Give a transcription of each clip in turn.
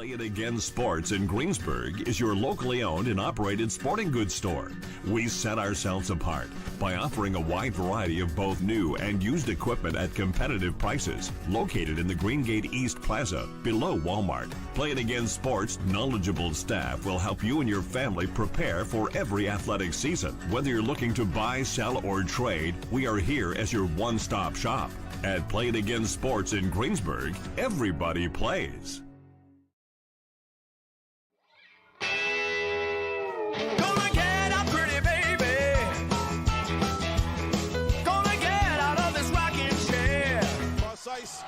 Play It Again Sports in Greensburg is your locally owned and operated sporting goods store. We set ourselves apart by offering a wide variety of both new and used equipment at competitive prices. Located in the Greengate East Plaza, below Walmart, Play It Again Sports' knowledgeable staff will help you and your family prepare for every athletic season. Whether you're looking to buy, sell, or trade, we are here as your one-stop shop. At Play It Again Sports in Greensburg, everybody plays. Gonna get out, pretty baby. Gonna get out of this rocking chair. Cross ice,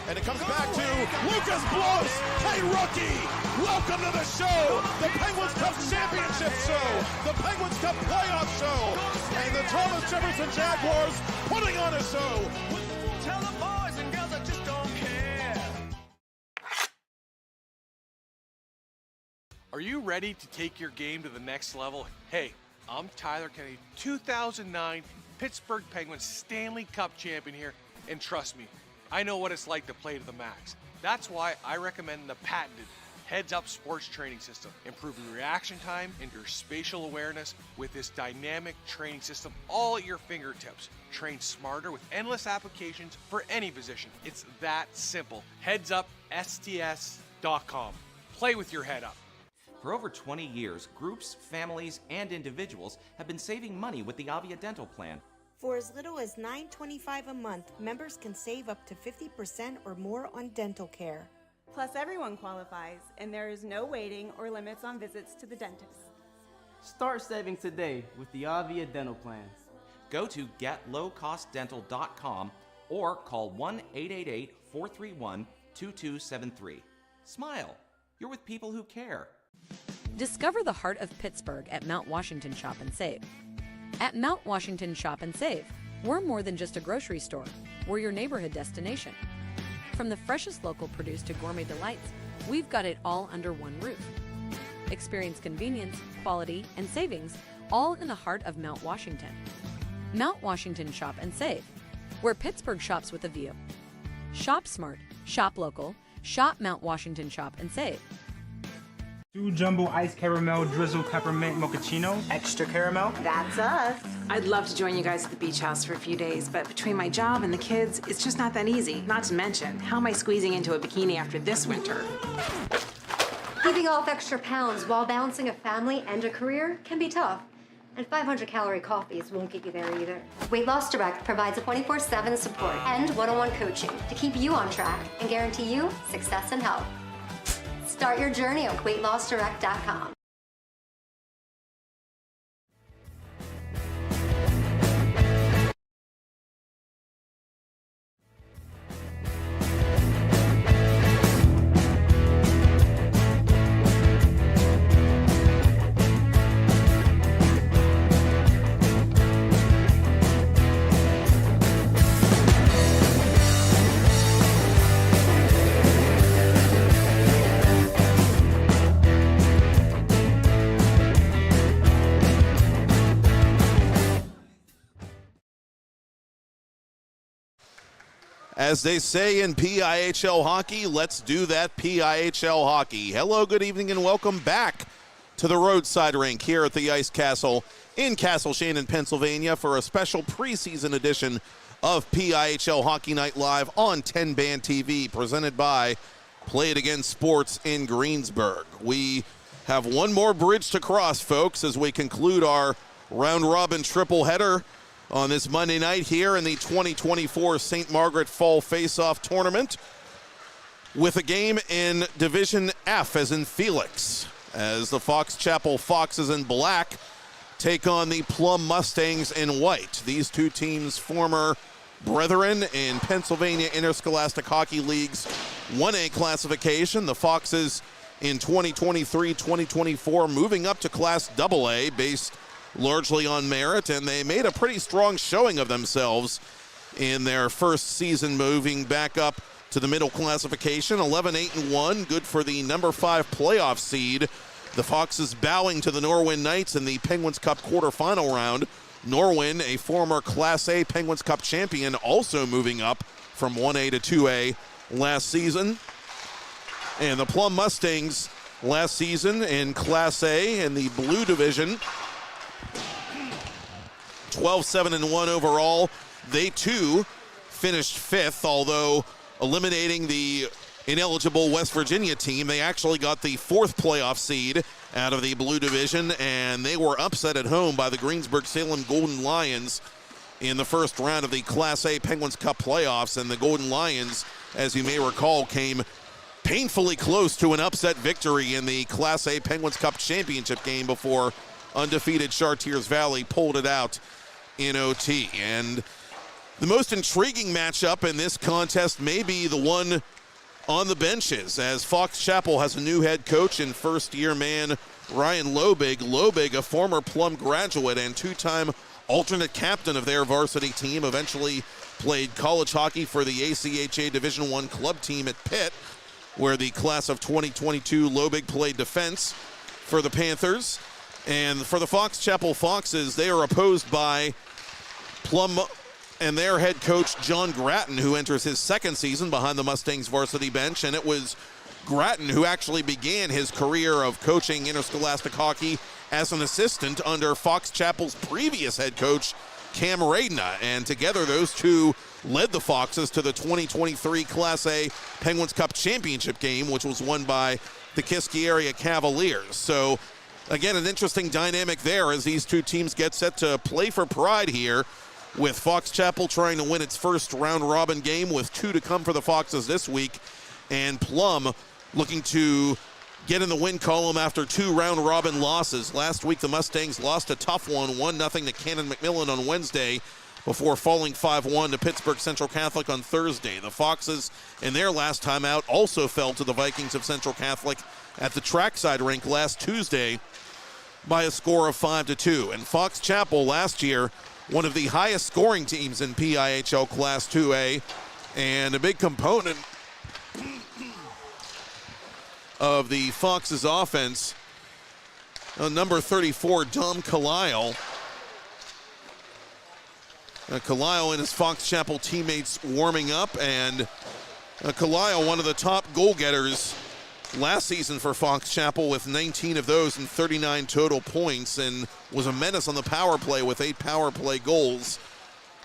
and it comes back to Lucas Blows. Hey, rookie, welcome to the show, the Penguins Cup Championship show, the Penguins Cup Playoff show, and the Thomas Jefferson Jaguars putting on a show. Tell the boys and girls I just don't care. Are you ready to take your game to the next level? Hey, I'm Tyler Kennedy, 2009 Pittsburgh Penguins Stanley Cup champion here, and trust me, I know what it's like to play to the max. That's why I recommend the patented Heads Up Sports Training System, improving reaction time and your spatial awareness with this dynamic training system all at your fingertips. Train smarter with endless applications for any position. It's that simple. HeadsUpSTS.com. Play with your head up. For over 20 years, groups, families, and individuals have been saving money with the Avia Dental Plan. For as little as $9.25 a month, members can save up to 50% or more on dental care. Plus, everyone qualifies, and there is no waiting or limits on visits to the dentist. Start saving today with the Avia Dental Plan. Go to getlowcostdental.com or call 1-888-431-2273. Smile. You're with people who care. Discover the heart of Pittsburgh at Mount Washington Shop and Save. At Mount Washington Shop and Save, we're more than just a grocery store. We're your neighborhood destination. From the freshest local produce to gourmet delights, we've got it all under one roof. Experience convenience, quality, and savings all in the heart of Mount Washington. Mount Washington Shop and Save, where Pittsburgh shops with a view. Shop smart, shop local, shop Mount Washington Shop and Save. 2 jumbo iced caramel drizzle peppermint mochaccino. Extra caramel. That's us. I'd love to join you guys at the beach house for a few days, but between my job and the kids, it's just not that easy. Not to mention, how am I squeezing into a bikini after this winter? Keeping off extra pounds while balancing a family and a career can be tough. And 500-calorie coffees won't get you there either. Weight Loss Direct provides a 24/7 support and one-on-one coaching to keep you on track and guarantee you success and health. Start your journey at weightlossdirect.com. As they say in PIHL hockey, let's do that PIHL hockey. Hello, good evening, and welcome back to the roadside rink here at the Ice Castle in Castle Shannon, Pennsylvania for a special preseason edition of PIHL Hockey Night Live on TenbandTV, presented by Play It Again Sports in Greensburg. We have one more bridge to cross, folks, as we conclude our round-robin triple header on this Monday night here in the 2024 St. Margaret Fall Face Off tournament, with a game in Division F, as in Felix, as the Fox Chapel Foxes in black take on the Plum Mustangs in white. These two teams former brethren in Pennsylvania Interscholastic Hockey League's 1A classification. The Foxes in 2023-2024 moving up to Class AA based largely on merit, and they made a pretty strong showing of themselves in their first season, moving back up to the middle classification. 11-8-1, good for the number 5 playoff seed. The Foxes bowing to the Norwin Knights in the Penguins Cup quarterfinal round. Norwin, a former Class A Penguins Cup champion, also moving up from 1A to 2A last season. And the Plum Mustangs last season in Class A in the blue division, 12-7-1 overall. They too finished 5th, although eliminating the ineligible West Virginia team. They actually got the 4th playoff seed out of the blue division, and they were upset at home by the Greensburg-Salem Golden Lions in the first round of the Class A Penguins Cup playoffs. And the Golden Lions, as you may recall, came painfully close to an upset victory in the Class A Penguins Cup championship game before undefeated Chartiers Valley pulled it out in OT. And the most intriguing matchup in this contest may be the one on the benches, as Fox Chapel has a new head coach and first-year man Ryan Lobig. Lobig, a former Plum graduate and two-time alternate captain of their varsity team, eventually played college hockey for the ACHA Division I club team at Pitt, where the class of 2022 Lobig played defense for the Panthers. And for the Fox Chapel Foxes, they are opposed by Plum and their head coach, John Gratton, who enters his second season behind the Mustangs varsity bench. And it was Gratton who actually began his career of coaching interscholastic hockey as an assistant under Fox Chapel's previous head coach, Cam Radna. And together, those two led the Foxes to the 2023 Class A Penguins Cup championship game, which was won by the Kiski area Cavaliers. So, again, an interesting dynamic there as these two teams get set to play for pride here, with Fox Chapel trying to win its first round-robin game with 2 to come for the Foxes this week, and Plum looking to get in the win column after 2 round-robin losses. Last week, the Mustangs lost a tough one, 1-0 to Cannon McMillan on Wednesday, before falling 5-1 to Pittsburgh Central Catholic on Thursday. The Foxes, in their last time out, also fell to the Vikings of Central Catholic at the trackside rink last Tuesday by a score of 5-2. And Fox Chapel last year, one of the highest scoring teams in PIHL Class 2A, and a big component of the Foxes offense, number 34, Dom Kalile. Kalile and his Fox Chapel teammates warming up, and Kalile, one of the top goal getters last season for Fox Chapel with 19 of those and 39 total points, and was a menace on the power play with 8 power play goals.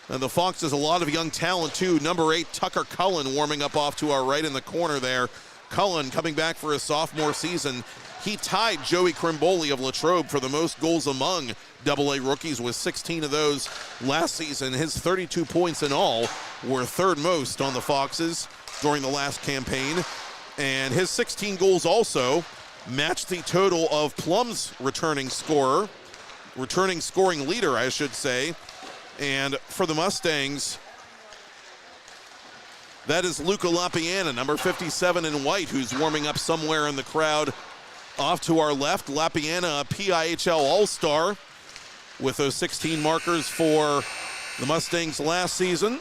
And the Foxes, a lot of young talent too. Number 8, Tucker Cullen, warming up off to our right in the corner there. Cullen coming back for his sophomore season. He tied Joey Crimboli of Latrobe for the most goals among AA rookies with 16 of those last season. His 32 points in all were third most on the Foxes during the last campaign. And his 16 goals also matched the total of Plum's returning scoring leader, I should say. And for the Mustangs, that is Luca Lapiana, number 57 in white, who's warming up somewhere in the crowd off to our left. Lapiana, a PIHL All-Star, with those 16 markers for the Mustangs last season.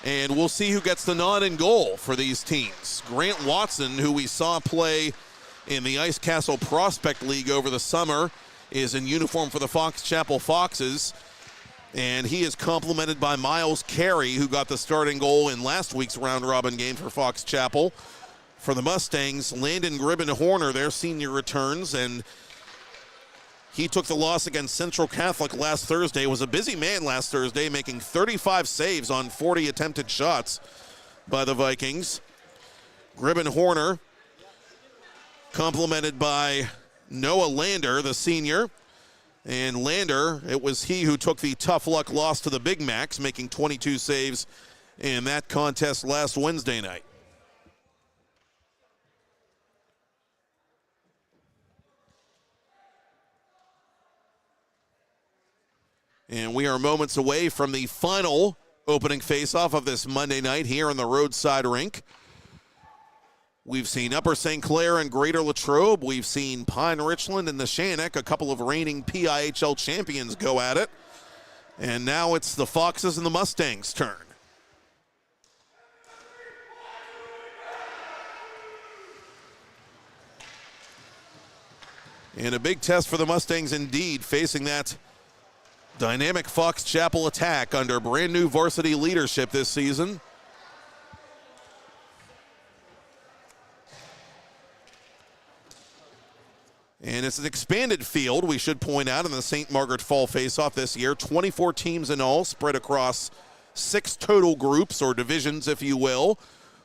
And we'll see who gets the nod in goal for these teams. Grant Watson, who we saw play in the Ice Castle Prospect League over the summer, is in uniform for the Fox Chapel Foxes. And he is complemented by Miles Carey, who got the starting goal in last week's round-robin game for Fox Chapel. For the Mustangs, Landon Gribben-Horner, their senior, returns, and he took the loss against Central Catholic last Thursday. Was a busy man last Thursday, making 35 saves on 40 attempted shots by the Vikings. Gribben-Horner, complemented by Noah Lander, the senior. And Lander, it was he who took the tough luck loss to the Big Macs, making 22 saves in that contest last Wednesday night. And we are moments away from the final opening faceoff of this Monday night here in the roadside rink. We've seen Upper St. Clair and Greater Latrobe. We've seen Pine Richland and the Shannock, a couple of reigning PIHL champions, go at it. And now it's the Foxes and the Mustangs' turn. And a big test for the Mustangs indeed, facing that dynamic Fox Chapel attack under brand new varsity leadership this season. And it's an expanded field, we should point out, in the St. Margaret Fall Face Off this year. 24 teams in all, spread across 6 total groups, or divisions, if you will,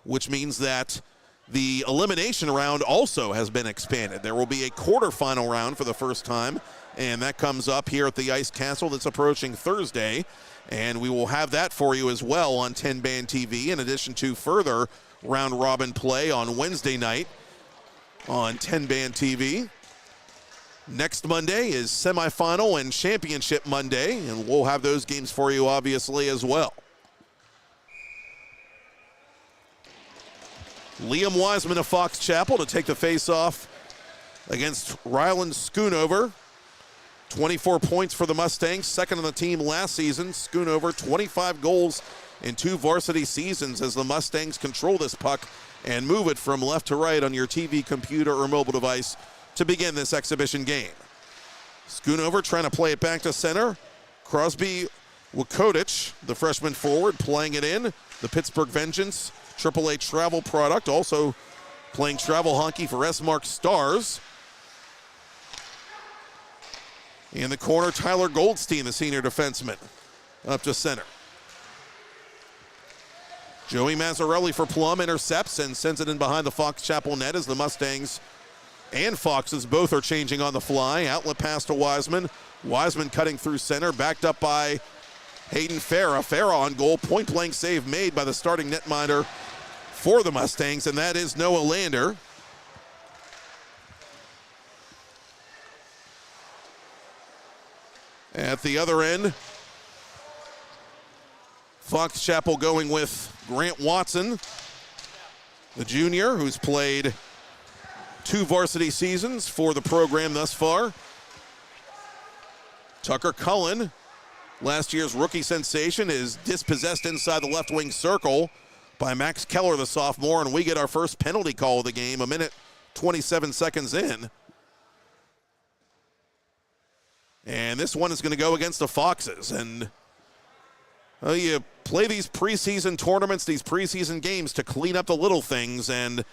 which means that the elimination round also has been expanded. There will be a quarterfinal round for the first time, and that comes up here at the Ice Castle that's approaching Thursday. And we will have that for you as well on TenbandTV, in addition to further round-robin play on Wednesday night on TenbandTV. Next Monday is semifinal and championship Monday, and we'll have those games for you, obviously, as well. Liam Wiseman of Fox Chapel to take the face-off against Ryland Schoonover. 24 points for the Mustangs, second on the team last season. Schoonover, 25 goals in 2 varsity seasons as the Mustangs control this puck and move it from left to right on your TV, computer, or mobile device to begin this exhibition game. Schoonover trying to play it back to center. Crosby Wukodich, the freshman forward, playing it in. The Pittsburgh Vengeance, AAA travel product, also playing travel hockey for S-Mark Stars. In the corner, Tyler Goldstein, the senior defenseman, up to center. Joey Mazzarelli for Plum intercepts and sends it in behind the Fox Chapel net as the Mustangs and Foxes both are changing on the fly. Outlet pass to Wiseman. Wiseman cutting through center, backed up by Hayden Farah. Farah on goal, point-blank save made by the starting netminder for the Mustangs, and that is Noah Lander. At the other end, Fox Chapel going with Grant Watson, the junior, who's played 2 varsity seasons for the program thus far. Tucker Cullen, last year's rookie sensation, is dispossessed inside the left wing circle by Max Keller, the sophomore, and we get our first penalty call of the game, 1:27 seconds in. And this one is going to go against the Foxes. And you play these preseason tournaments, these preseason games to clean up the little things, and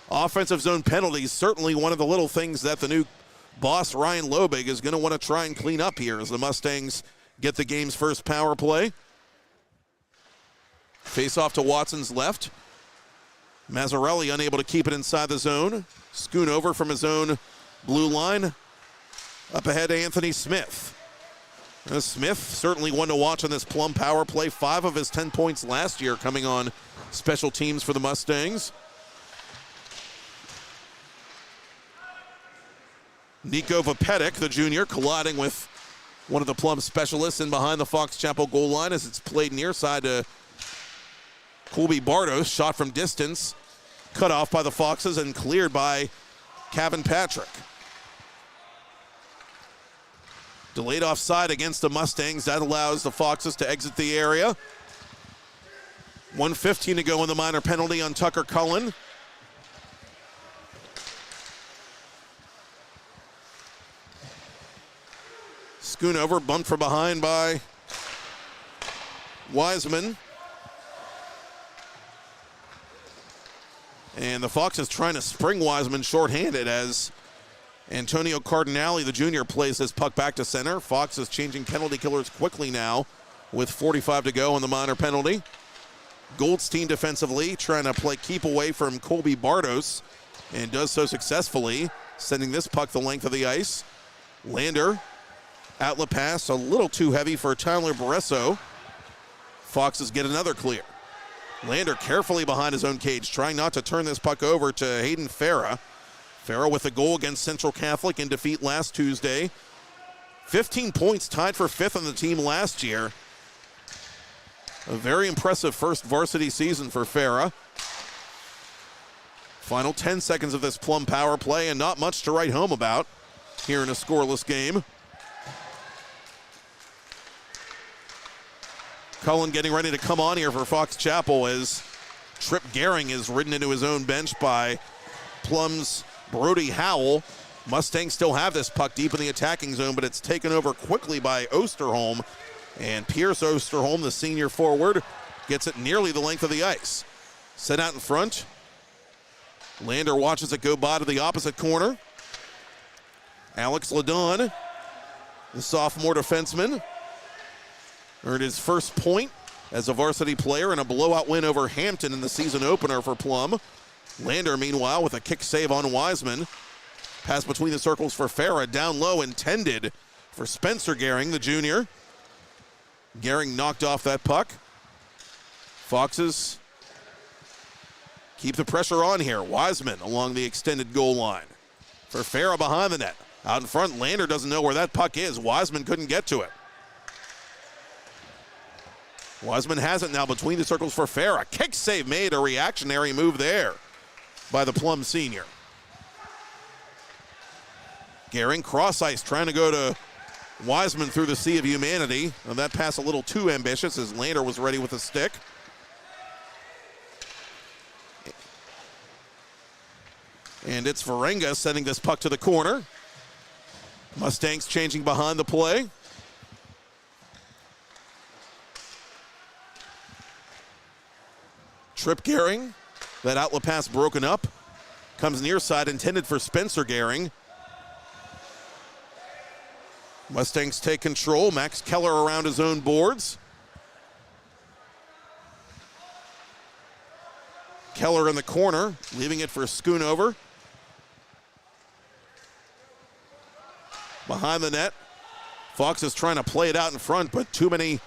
offensive zone penalties, certainly one of the little things that the new boss, Ryan Lobig, is going to want to try and clean up here as the Mustangs get the game's first power play. Face off to Watson's left. Mazzarelli unable to keep it inside the zone. Schoonover from his own blue line. Up ahead, Anthony Smith. Smith, certainly one to watch on this Plum power play. 5 of his 10 points last year coming on special teams for the Mustangs. Nico Vapetic, the junior, colliding with one of the Plum specialists in behind the Fox Chapel goal line as it's played near side to Colby Bardos. Shot from distance, cut off by the Foxes and cleared by Kevin Patrick. Delayed offside against the Mustangs. That allows the Foxes to exit the area. 1:15 to go in the minor penalty on Tucker Cullen. Schoonover bumped from behind by Wiseman. And the Foxes trying to spring Wiseman shorthanded as Antonio Cardinale, the junior, plays this puck back to center. Fox is changing penalty killers quickly now with 45 to go on the minor penalty. Goldstein defensively trying to play keep away from Colby Bardos and does so successfully, sending this puck the length of the ice. Lander, outlet pass, a little too heavy for Tyler Baresso. Foxes get another clear. Lander carefully behind his own cage, trying not to turn this puck over to Hayden Farah. Farah with a goal against Central Catholic in defeat last Tuesday. 15 points, tied for 5th on the team last year. A very impressive first varsity season for Farah. Final 10 seconds of this Plum power play, and not much to write home about here in a scoreless game. Cullen getting ready to come on here for Fox Chapel as Trip Gehring is ridden into his own bench by Plum's Brody Howell. Mustangs still have this puck deep in the attacking zone, but it's taken over quickly by Osterholm. And Pierce Osterholm, the senior forward, gets it nearly the length of the ice. Set out in front. Lander watches it go by to the opposite corner. Alex Ladon, the sophomore defenseman, earned his first point as a varsity player in a blowout win over Hampton in the season opener for Plum. Lander, meanwhile, with a kick save on Wiseman. Pass between the circles for Farah, down low, intended for Spencer Gehring, the junior. Gehring knocked off that puck. Foxes keep the pressure on here. Wiseman along the extended goal line. For Farah behind the net. Out in front, Lander doesn't know where that puck is. Wiseman couldn't get to it. Wiseman has it now between the circles for Farah. Kick save made, a reactionary move there by the Plum senior. Gehring cross ice trying to go to Wiseman through the sea of humanity. And that pass a little too ambitious as Lander was ready with a stick. And it's Varenga sending this puck to the corner. Mustangs changing behind the play. Trip Gehring, that outlet pass broken up. Comes near side, intended for Spencer Gehring. Mustangs take control. Max Keller around his own boards. Keller in the corner, leaving it for Schoonover. Behind the net. Fox is trying to play it out in front, but too many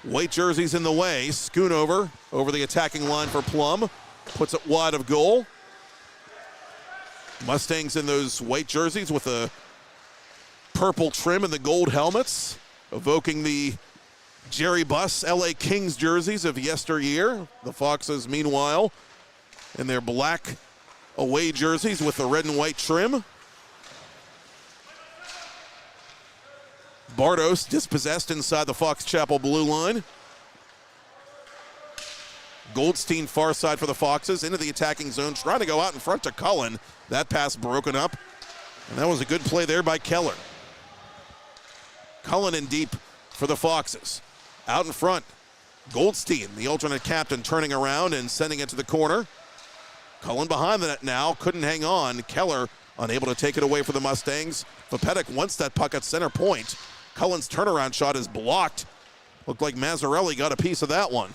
white jerseys in the way. Schoonover over the attacking line for Plum. Puts it wide of goal. Mustangs in those white jerseys with a purple trim and the gold helmets, evoking the Jerry Buss LA Kings jerseys of yesteryear. The Foxes, meanwhile, in their black away jerseys with the red and white trim. Bardos dispossessed inside the Fox Chapel blue line. Goldstein far side for the Foxes into the attacking zone, trying to go out in front to Cullen. That pass broken up, and that was a good play there by Keller. Cullen in deep for the Foxes. Out in front, Goldstein, the alternate captain, turning around and sending it to the corner. Cullen behind the net now, couldn't hang on. Keller unable to take it away for the Mustangs. Vapetic wants that puck at center point. Cullen's turnaround shot is blocked. Looked like Mazzarelli got a piece of that one.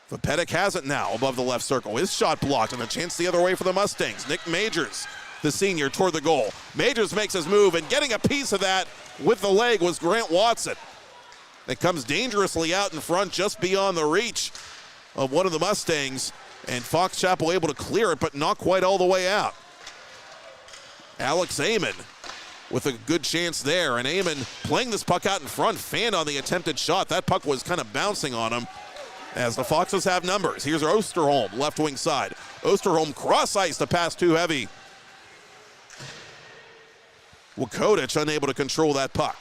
Vapetic has it now above the left circle. His shot blocked and a chance the other way for the Mustangs. Nick Majors, the senior, toward the goal. Majors makes his move, and getting a piece of that with the leg was Grant Watson. It comes dangerously out in front, just beyond the reach of one of the Mustangs, and Fox Chapel able to clear it, but not quite all the way out. Alex Amon with a good chance there, and Amon playing this puck out in front, fanned on the attempted shot. That puck was kind of bouncing on him as the Foxes have numbers. Here's Osterholm, left wing side. Osterholm cross ice, the pass too heavy. Wukodich unable to control that puck.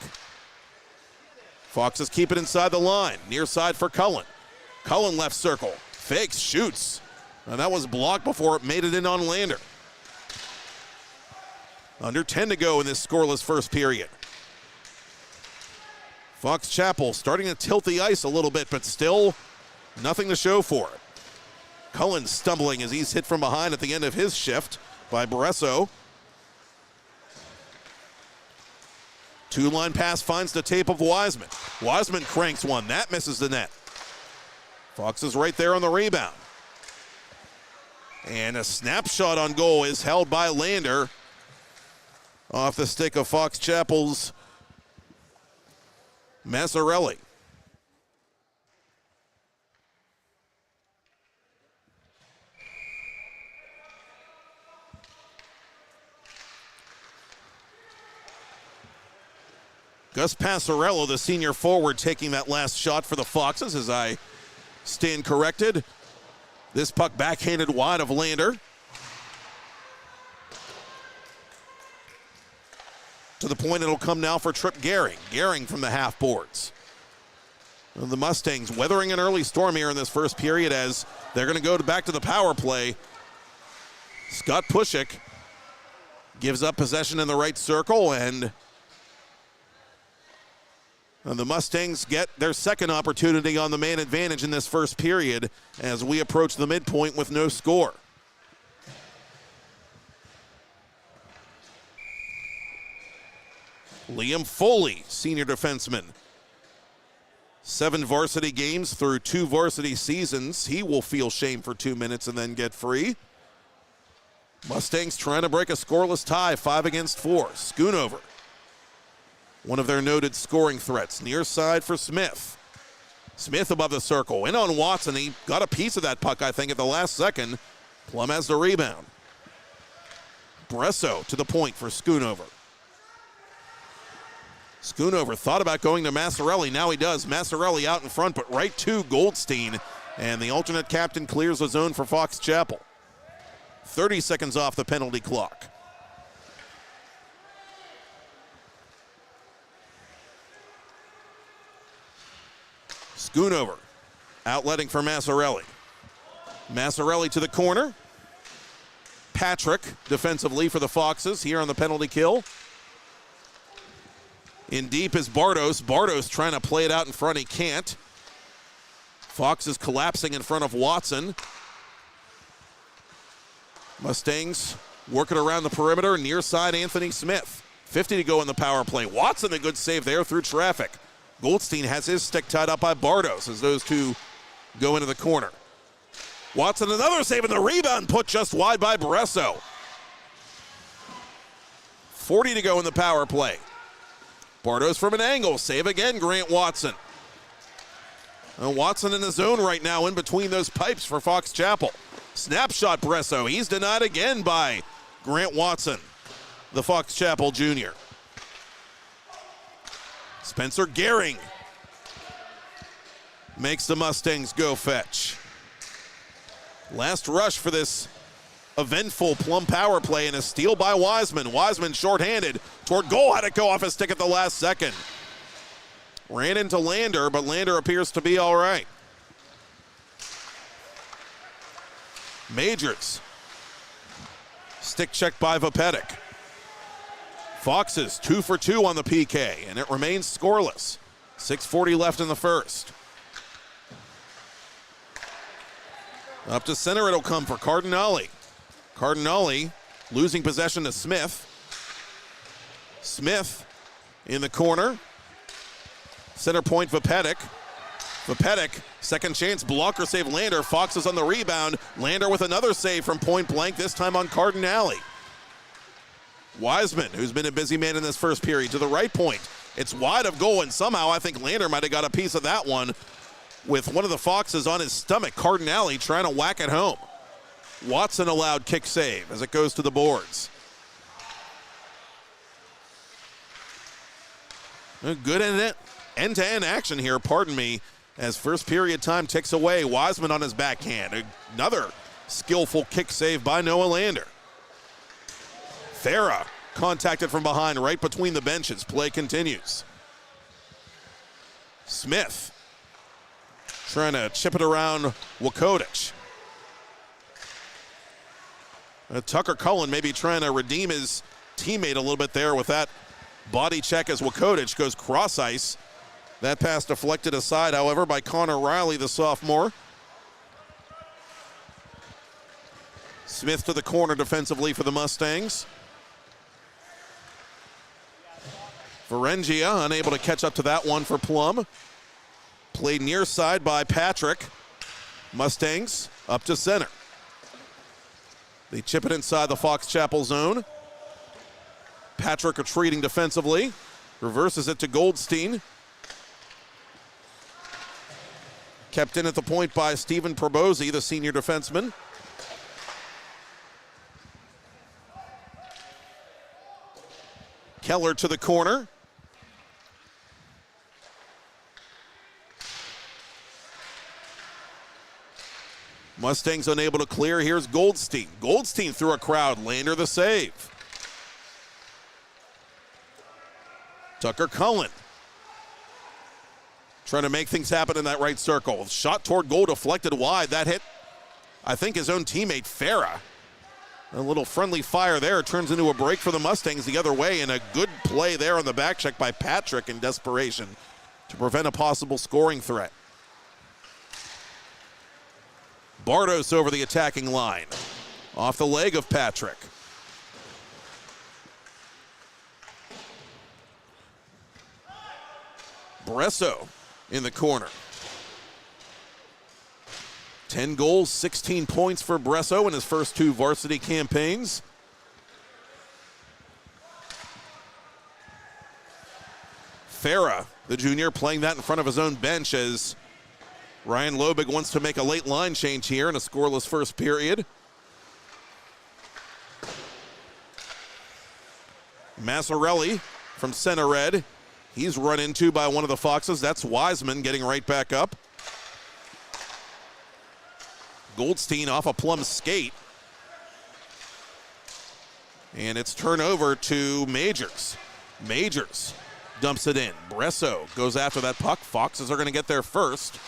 Foxes keep it inside the line. Near side for Cullen. Cullen left circle. Fakes, shoots. And that was blocked before it made it in on Lander. Under 10 to go in this scoreless first period. Fox Chapel starting to tilt the ice a little bit, but still nothing to show for it. Cullen stumbling as he's hit from behind at the end of his shift by Bresso. Two-line pass finds the tape of Wiseman. Wiseman cranks one. That misses the net. Fox is right there on the rebound. And a snapshot on goal is held by Lander off the stick of Fox Chapel's Mazzarelli. Gus Passarello, the senior forward, taking that last shot for the Foxes as I stand corrected. This puck backhanded wide of Lander. To the point it'll come now for Trip Gehring. Gehring from the half boards. And the Mustangs weathering an early storm here in this first period as they're going to go back to the power play. Scott Pushik gives up possession in the right circle, and the Mustangs get their second opportunity on the man advantage in this first period as we approach the midpoint with no score. Liam Foley, senior defenseman. 7 varsity games through 2 varsity seasons. He will feel shame for 2 minutes and then get free. Mustangs trying to break a scoreless tie, 5 against 4. Schoonover, one of their noted scoring threats. Near side for Smith. Smith above the circle, in on Watson. He got a piece of that puck, I think, at the last second. Plum has the rebound. Bresso to the point for Schoonover. Schoonover thought about going to Massarelli. Now he does. Massarelli out in front, but right to Goldstein. And the alternate captain clears the zone for Fox Chapel. 30 seconds off the penalty clock. Schoonover outletting for Massarelli. Massarelli to the corner. Patrick defensively for the Foxes here on the penalty kill. In deep is Bardos. Bardos trying to play it out in front. He can't. Fox is collapsing in front of Watson. Mustangs working around the perimeter. Near side, Anthony Smith. 50 to go in the power play. Watson, a good save there through traffic. Goldstein has his stick tied up by Bardos as those two go into the corner. Watson, another save, and the rebound put just wide by Bresso. 40 to go in the power play. Bardos from an angle. Save again, Grant Watson. Watson in the zone right now in between those pipes for Fox Chapel. Snapshot Bresso. He's denied again by Grant Watson, the Fox Chapel junior. Spencer Gehring makes the Mustangs go fetch. Last rush for this eventful Plum power play, and a steal by Wiseman. Wiseman shorthanded toward goal, had it go off his stick at the last second. Ran into Lander, but Lander appears to be all right. Majors. Stick check by Vapetic. Foxes 2 for 2 on the PK, and it remains scoreless. 6:40 left in the first. Up to center it'll come for Cardinale. Cardinale losing possession to Smith. Smith in the corner. Center point Vapetic. Vapetic, second chance, blocker save Lander. Fox is on the rebound. Lander with another save from point blank, this time on Cardinale. Wiseman, who's been a busy man in this first period, to the right point. It's wide of goal, and somehow I think Lander might have got a piece of that one with one of the Foxes on his stomach. Cardinale trying to whack it home. Watson allowed kick save as it goes to the boards. Good end-to-end action here, pardon me, as first period time ticks away. Wiseman on his backhand. Another skillful kick save by Noah Lander. Farah contacted from behind right between the benches. Play continues. Smith trying to chip it around Wakodich. Tucker Cullen maybe trying to redeem his teammate a little bit there with that body check as Wakodich goes cross ice. That pass deflected aside, however, by Connor Riley, the sophomore. Smith to the corner defensively for the Mustangs. Varengia unable to catch up to that one for Plum. Played near side by Patrick. Mustangs up to center. They chip it inside the Fox Chapel zone. Patrick retreating defensively. Reverses it to Goldstein. Kept in at the point by Stephen Probosi, the senior defenseman. Keller to the corner. Mustangs unable to clear. Here's Goldstein. Goldstein through a crowd. Lander the save. Tucker Cullen trying to make things happen in that right circle. Shot toward goal deflected wide. That hit, I think, his own teammate Farah. A little friendly fire there. Turns into a break for the Mustangs the other way, and a good play there on the back check by Patrick in desperation to prevent a possible scoring threat. Bardos over the attacking line. Off the leg of Patrick. Bresso in the corner. 10 goals, 16 points for Bresso in his first 2 varsity campaigns. Farah, the junior, playing that in front of his own bench as Ryan Lobig wants to make a late line change here in a scoreless first period. Massarelli from center red. He's run into by one of the Foxes. That's Wiseman getting right back up. Goldstein off a Plum skate. And it's turnover to Majors. Majors dumps it in. Bresso goes after that puck. Foxes are going to get there first.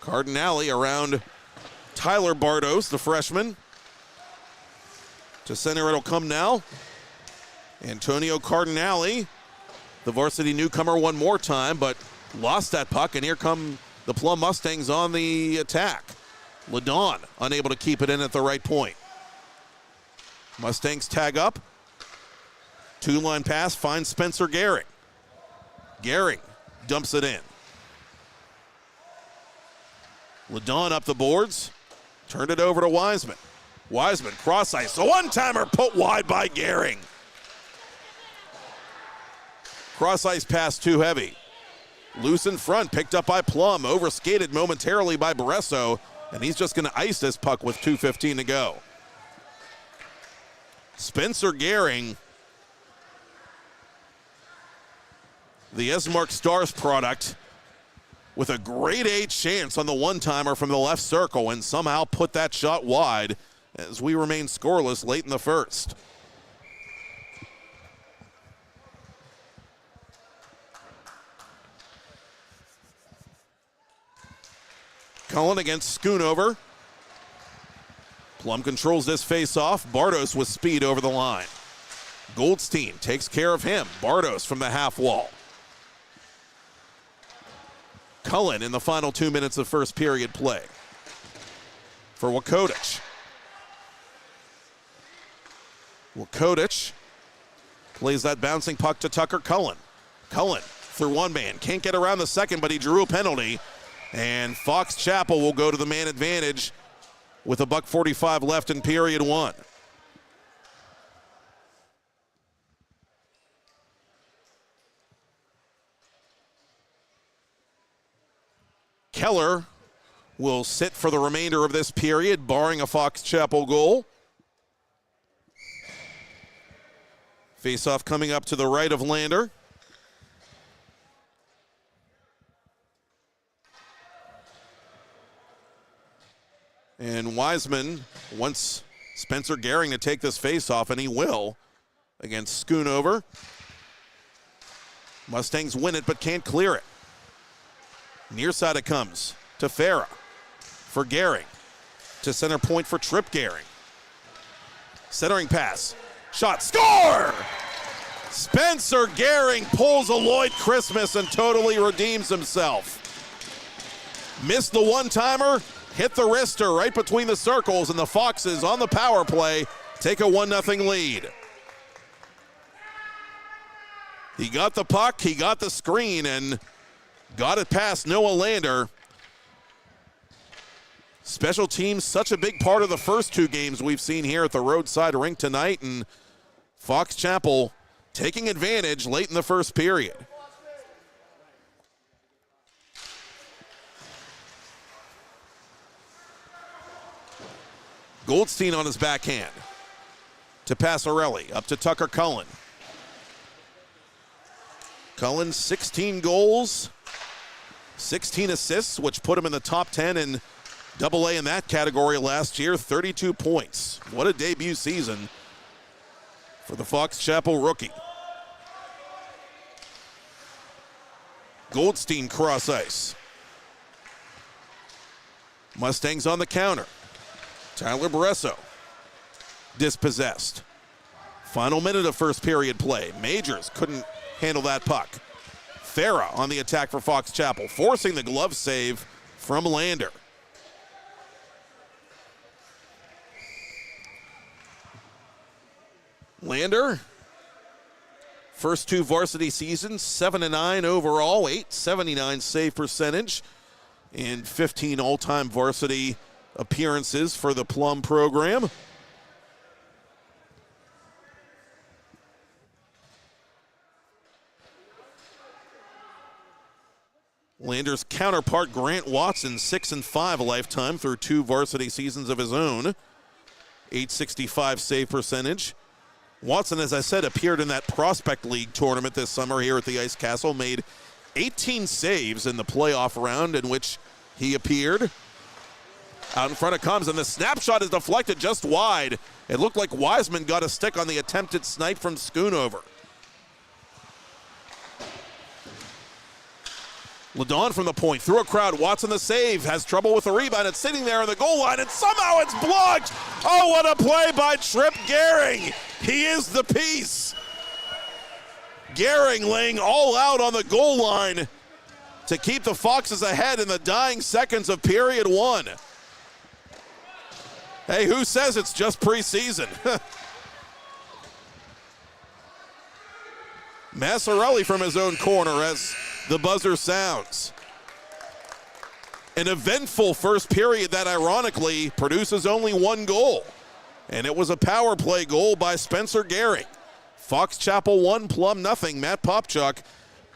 Cardinale around Tyler Bardos, the freshman. To center it'll come now. Antonio Cardinale, the varsity newcomer, one more time, but lost that puck, and here come the Plum Mustangs on the attack. Ladon unable to keep it in at the right point. Mustangs tag up. 2-line pass finds Spencer Gehring. Gehring dumps it in. Ladon up the boards. Turned it over to Wiseman. Wiseman cross ice. A one-timer put wide by Gehring. Cross ice pass too heavy. Loose in front, picked up by Plum. Overskated momentarily by Bresso. And he's just going to ice this puck with 2:15 to go. Spencer Gehring, the Esmark Stars product, with a grade A chance on the one-timer from the left circle and somehow put that shot wide as we remain scoreless late in the first. Cullen against Schoonover. Plum controls this face-off. Bardos with speed over the line. Goldstein takes care of him. Bardos from the half wall. Cullen in the final 2 minutes of first period play. For Wakodich. Wakodich plays that bouncing puck to Tucker Cullen. Cullen through one man. Can't get around the second, but he drew a penalty. And Fox Chapel will go to the man advantage with $1:45 left in period one. Keller will sit for the remainder of this period, barring a Fox Chapel goal. Face-off coming up to the right of Lander. And Wiseman wants Spencer Gehring to take this face-off, and he will against Schoonover. Mustangs win it, but can't clear it. Near side it comes to Farah for Gehring. To center point for Trip Gehring. Centering pass. Shot. Score! Spencer Gehring pulls a Lloyd Christmas and totally redeems himself. Missed the one-timer. Hit the wrister right between the circles, and the Foxes on the power play take a 1-0 lead. He got the puck, he got the screen, and got it past Noah Lander. Special teams, such a big part of the first 2 games we've seen here at the roadside rink tonight, and Fox Chapel taking advantage late in the first period. Goldstein on his backhand to Passarelli, up to Tucker Cullen. Cullen, 16 goals, 16 assists, which put him in the top 10 in AA in that category last year, 32 points. What a debut season for the Fox Chapel rookie. Goldstein cross ice. Mustangs on the counter. Tyler Bresso dispossessed. Final minute of first period play. Majors couldn't handle that puck. Farah on the attack for Fox Chapel, forcing the glove save from Lander. Lander First two varsity seasons, 7-9 overall, 879 save percentage, and 15 all-time varsity appearances for the Plum program. Lander's counterpart, Grant Watson, 6-5 a lifetime through two varsity seasons of his own. 865 save percentage. Watson, as I said, appeared in that Prospect League tournament this summer here at the Ice Castle, made 18 saves in the playoff round in which he appeared. Out in front it comes, and the snapshot is deflected just wide. It looked like Wiseman got a stick on the attempted snipe from Schoonover. LaDon from the point, through a crowd, Watson the save, has trouble with the rebound, it's sitting there on the goal line, and somehow it's blocked! Oh, what a play by Tripp Gehring! He is the piece! Gehring laying all out on the goal line to keep the Foxes ahead in the dying seconds of period one. Hey, who says it's just preseason? Massarelli from his own corner as the buzzer sounds. An eventful first period that ironically produces only one goal. And it was a power play goal by Spencer Gehring. Fox Chapel 1, Plum nothing. Matt Popchock,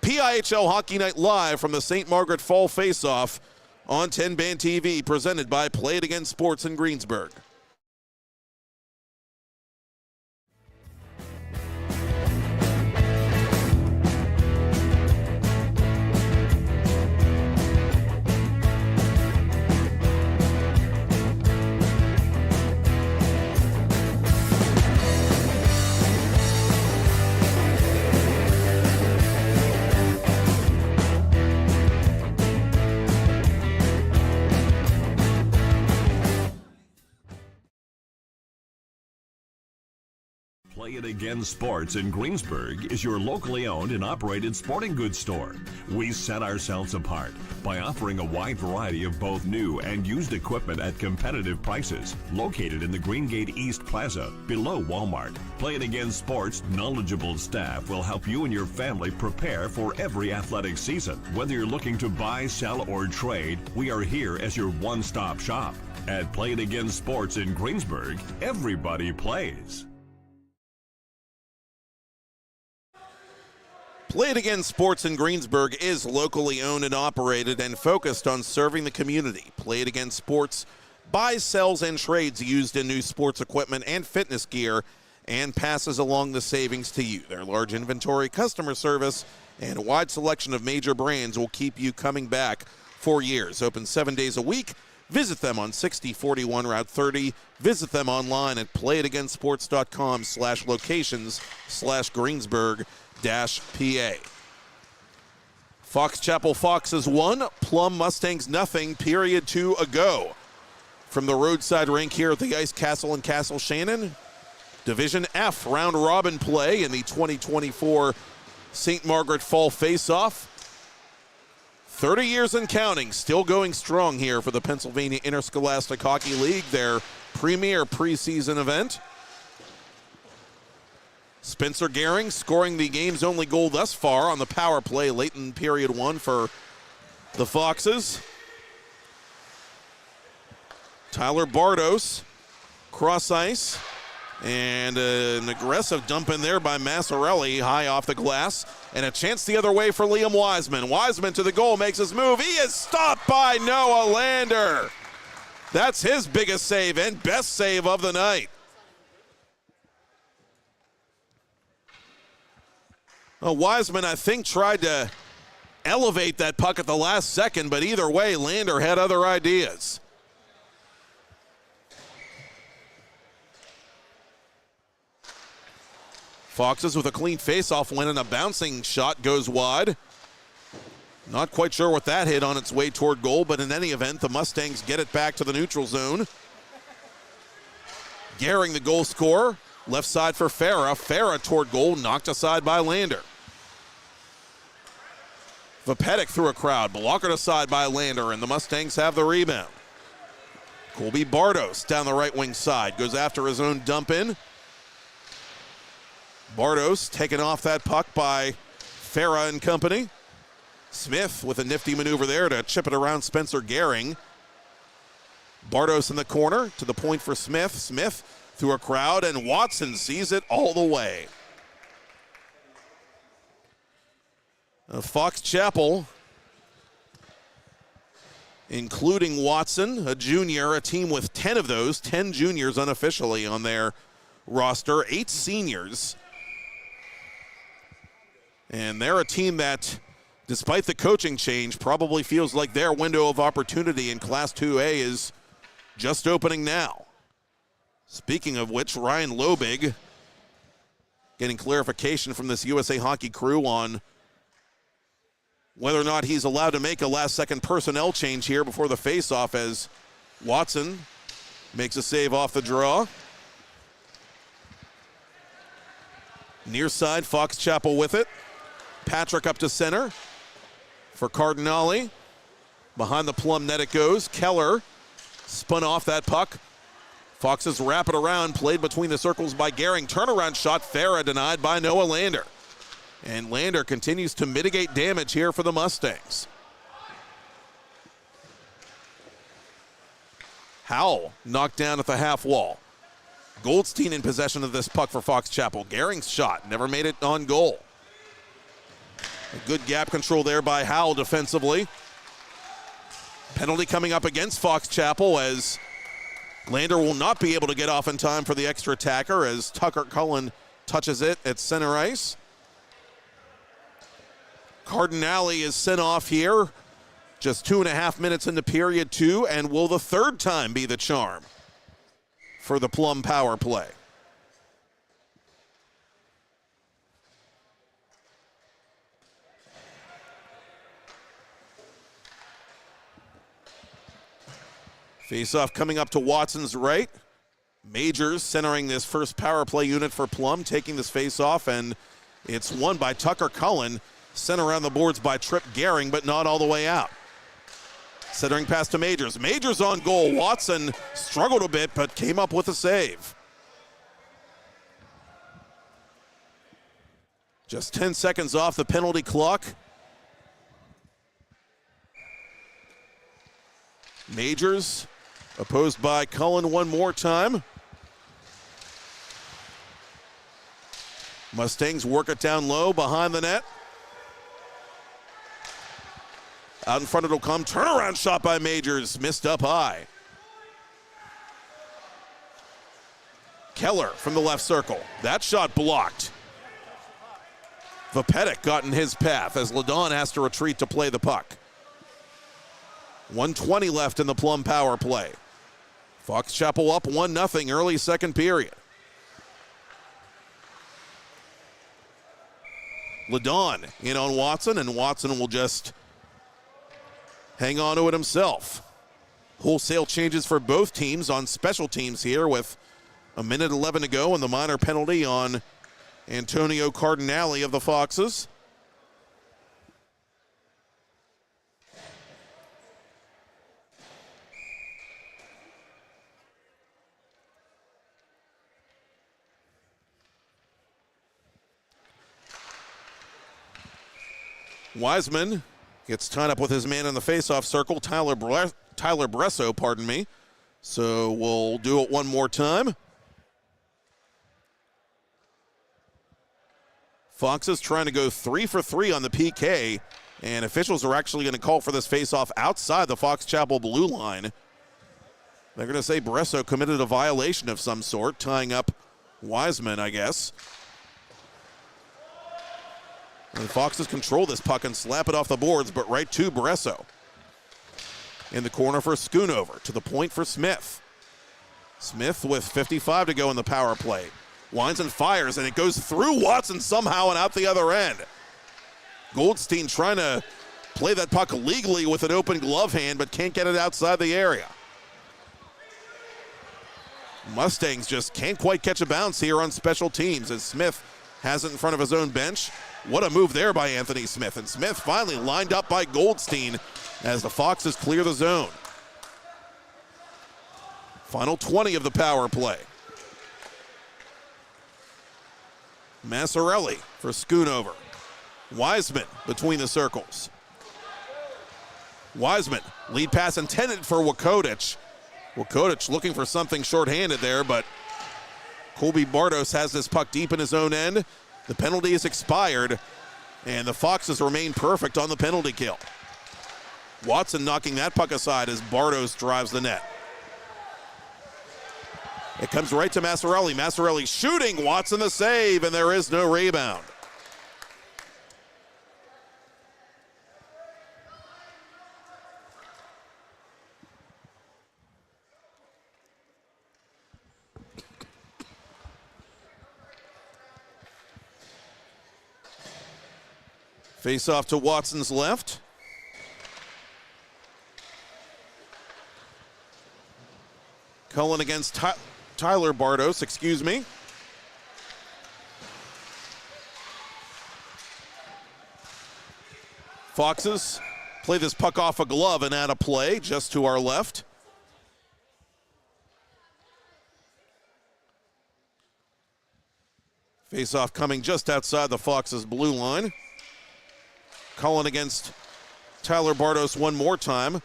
PIHL Hockey Night live from the St. Margaret Fall Face Off on TenbandTV, presented by Play It Again Sports in Greensburg. Play It Again Sports in Greensburg is your locally owned and operated sporting goods store. We set ourselves apart by offering a wide variety of both new and used equipment at competitive prices. Located in the Greengate East Plaza, below Walmart, Play It Again Sports' knowledgeable staff will help you and your family prepare for every athletic season. Whether you're looking to buy, sell, or trade, we are here as your one-stop shop. At Play It Again Sports in Greensburg, everybody plays. Play It Again Sports in Greensburg is locally owned and operated and focused on serving the community. Play It Again Sports buys, sells, and trades used in new sports equipment and fitness gear and passes along the savings to you. Their large inventory, customer service, and a wide selection of major brands will keep you coming back for years. Open 7 days a week. Visit them on 6041 Route 30. Visit them online at playitagainsports.com/locations/Greensburg PA. Fox Chapel Foxes 1, Plum Mustangs nothing, period 2 ago. From the roadside rink here at the Ice Castle in Castle Shannon, Division F round robin play in the 2024 St. Margaret Fall Face Off. 30 years and counting, still going strong here for the Pennsylvania Interscholastic Hockey League, their premier preseason event. Spencer Gehring scoring the game's only goal thus far on the power play late in period one for the Foxes. Tyler Bardos, cross ice, and an aggressive dump in there by Massarelli, high off the glass, and a chance the other way for Liam Wiseman. Wiseman to the goal, makes his move. He is stopped by Noah Lander. That's his biggest save and best save of the night. Wiseman, I think, tried to elevate that puck at the last second, but either way, Lander had other ideas. Foxes with a clean face-off win, and a bouncing shot goes wide. Not quite sure what that hit on its way toward goal, but in any event, the Mustangs get it back to the neutral zone. Gehring, the goal scorer. Left side for Farah. Farah toward goal, knocked aside by Lander. Vapetic through a crowd, blocked aside by Lander, and the Mustangs have the rebound. Colby Bardos down the right wing side, goes after his own dump in. Bardos taken off that puck by Farah and company. Smith with a nifty maneuver there to chip it around Spencer Gehring. Bardos in the corner to the point for Smith. Smith through a crowd, and Watson sees it all the way. Fox Chapel, including Watson, a junior, a team with 10 of those, 10 juniors unofficially on their roster, 8 seniors. And they're a team that, despite the coaching change, probably feels like their window of opportunity in Class 2A is just opening now. Speaking of which, Ryan Lobig getting clarification from this USA Hockey crew on whether or not he's allowed to make a last-second personnel change here before the face-off, as Watson makes a save off the draw. Near side, Fox Chapel with it. Patrick up to center for Cardinale. Behind the Plum net it goes. Keller spun off that puck. Foxes wrap it around, played between the circles by Gehring. Turnaround shot, Farah denied by Noah Lander. And Lander continues to mitigate damage here for the Mustangs. Howell knocked down at the half wall. Goldstein in possession of this puck for Fox Chapel. Gehring's shot never made it on goal. A good gap control there by Howell defensively. Penalty coming up against Fox Chapel as Lander will not be able to get off in time for the extra attacker as Tucker Cullen touches it at center ice. Cardinale is sent off here just 2.5 minutes into period 2, and will the third time be the charm for the Plum power play. Face-off coming up to Watson's right. Majors centering this first power play unit for Plum, taking this face-off, and it's won by Tucker Cullen. Sent around the boards by Trip Gehring, but not all the way out. Centering pass to Majors. Majors on goal. Watson struggled a bit, but came up with a save. Just 10 seconds off the penalty clock. Majors opposed by Cullen one more time. Mustangs work it down low behind the net. Out in front it'll come. Turnaround shot by Majors. Missed up high. Keller from the left circle. That shot blocked. Vapetic got in his path as Ladon has to retreat to play the puck. 1:20 left in the Plum power play. Fox Chapel up 1-0 early second period. Ladon in on Watson, and Watson will just hang on to it himself. Wholesale changes for both teams on special teams here with 1:11 to go and the minor penalty on Antonio Cardinale of the Foxes. Wiseman gets tied up with his man in the faceoff circle, Tyler Bresso, pardon me. So we'll do it one more time. Foxes trying to go 3 for 3 on the PK, and officials are actually going to call for this faceoff outside the Fox Chapel blue line. They're going to say Bresso committed a violation of some sort, tying up Wiseman, I guess. And the Foxes control this puck and slap it off the boards, but right to Bresso. In the corner for Schoonover, to the point for Smith. Smith with 55 to go in the power play. Winds and fires, and it goes through Watson somehow and out the other end. Goldstein trying to play that puck legally with an open glove hand, but can't get it outside the area. Mustangs just can't quite catch a bounce here on special teams as Smith has it in front of his own bench. What a move there by Anthony Smith. And Smith finally lined up by Goldstein as the Foxes clear the zone. Final 20 of the power play. Massarelli for Schoonover. Wiseman between the circles. Wiseman, lead pass intended for Wakodich. Wakodich looking for something shorthanded there, but Colby Bardos has this puck deep in his own end. The penalty is expired, and the Foxes remain perfect on the penalty kill. Watson knocking that puck aside as Bardos drives the net. It comes right to Massarelli. Massarelli shooting, Watson the save, and there is no rebound. Face off to Watson's left. Cullen against Tyler Bardos, excuse me. Foxes play this puck off a glove and out of play just to our left. Face off coming just outside the Foxes' blue line. Cullen against Tyler Bardos one more time.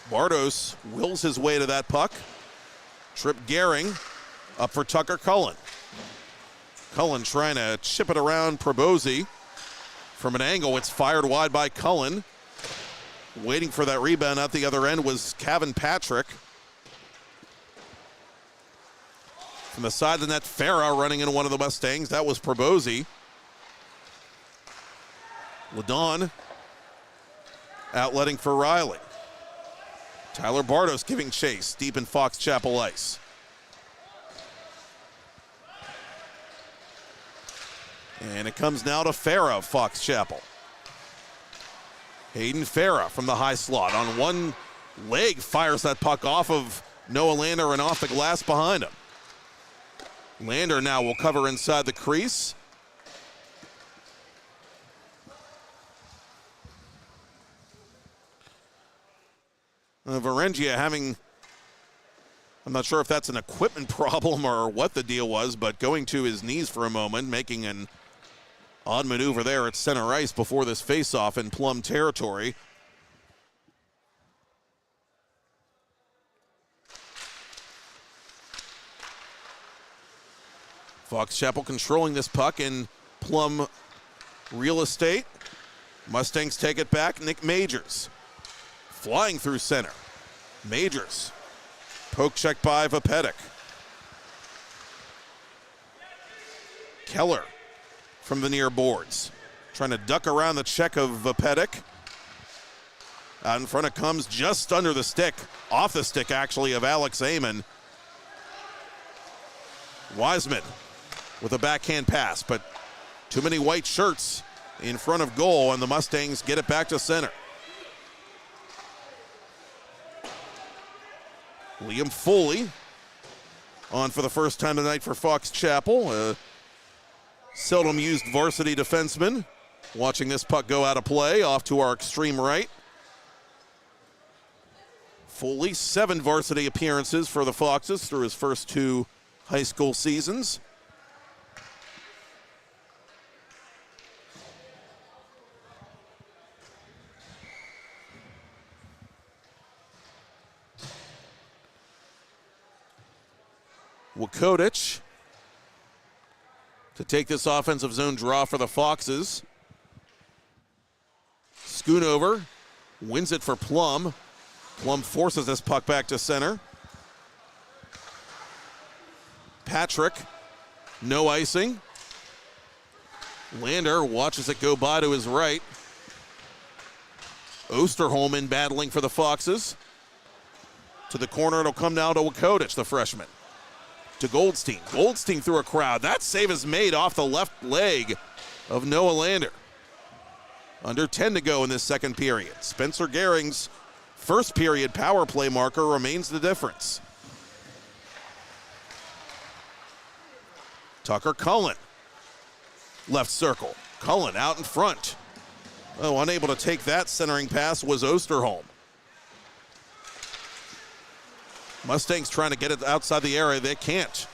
Bardos wills his way to that puck. Trip Gehring up for Tucker Cullen. Cullen trying to chip it around Probosi. From an angle, it's fired wide by Cullen. Waiting for that rebound at the other end was Kevin Patrick. From the side of the net, Farah running into one of the Mustangs. That was Probosi. Ladon outletting for Riley. Tyler Bardos giving chase deep in Fox Chapel ice. And it comes now to Farah of Fox Chapel. Hayden Farah from the high slot on one leg fires that puck off of Noah Lander and off the glass behind him. Lander now will cover inside the crease. Varengia having, I'm not sure if that's an equipment problem or what the deal was, but going to his knees for a moment, making an odd maneuver there at center ice before this face-off in Plum territory. Fox Chapel controlling this puck in Plum real estate. Mustangs take it back. Nick Majors flying through center. Majors. Poke check by Vapetic. Keller from the near boards. Trying to duck around the check of Vapetic. Out in front it comes just under the stick. Off the stick, actually, of Alex Amon. Wiseman with a backhand pass, but too many white shirts in front of goal, and the Mustangs get it back to center. Liam Foley on for the first time tonight for Fox Chapel. A seldom used varsity defenseman. Watching this puck go out of play off to our extreme right. Foley, 7 varsity appearances for the Foxes through his first 2 high school seasons. Wakodich to take this offensive zone draw for the Foxes. Schoonover wins it for Plum. Plum forces this puck back to center. Patrick, no icing. Lander watches it go by to his right. Osterholm in battling for the Foxes. To the corner, it'll come down to Wakodich, the freshman. To Goldstein. Goldstein through a crowd. That save is made off the left leg of Noah Lander. Under 10 to go in this second period. Spencer Gehring's first period power play marker remains the difference. Tucker Cullen. Left circle. Cullen out in front. Oh, unable to take that centering pass was Osterholm. Mustangs trying to get it outside the area. They can't.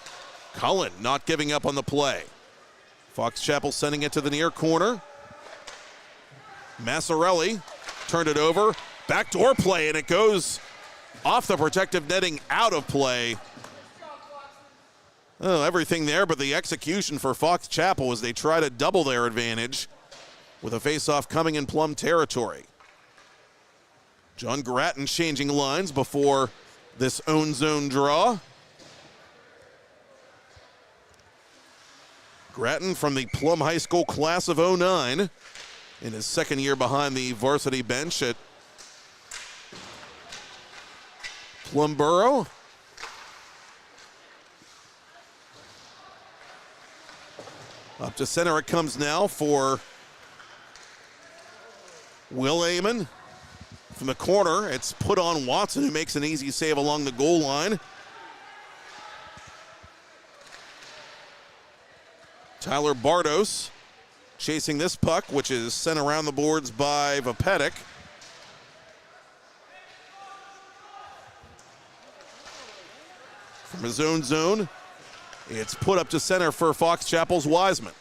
Cullen not giving up on the play. Fox Chapel sending it to the near corner. Massarelli turned it over. Backdoor play, and it goes off the protective netting, out of play. Oh, everything there, but the execution for Fox Chapel as they try to double their advantage with a face-off coming in Plum territory. John Grattan changing lines before this own zone draw. Grattan from the Plum High School class of 09 in his second year behind the varsity bench at Plumboro. Up to center it comes now for Will Amon. From the corner, it's put on Watson, who makes an easy save along the goal line. Tyler Bardos chasing this puck, which is sent around the boards by Vapetic. From his own zone, it's put up to center for Fox Chapel's Wiseman.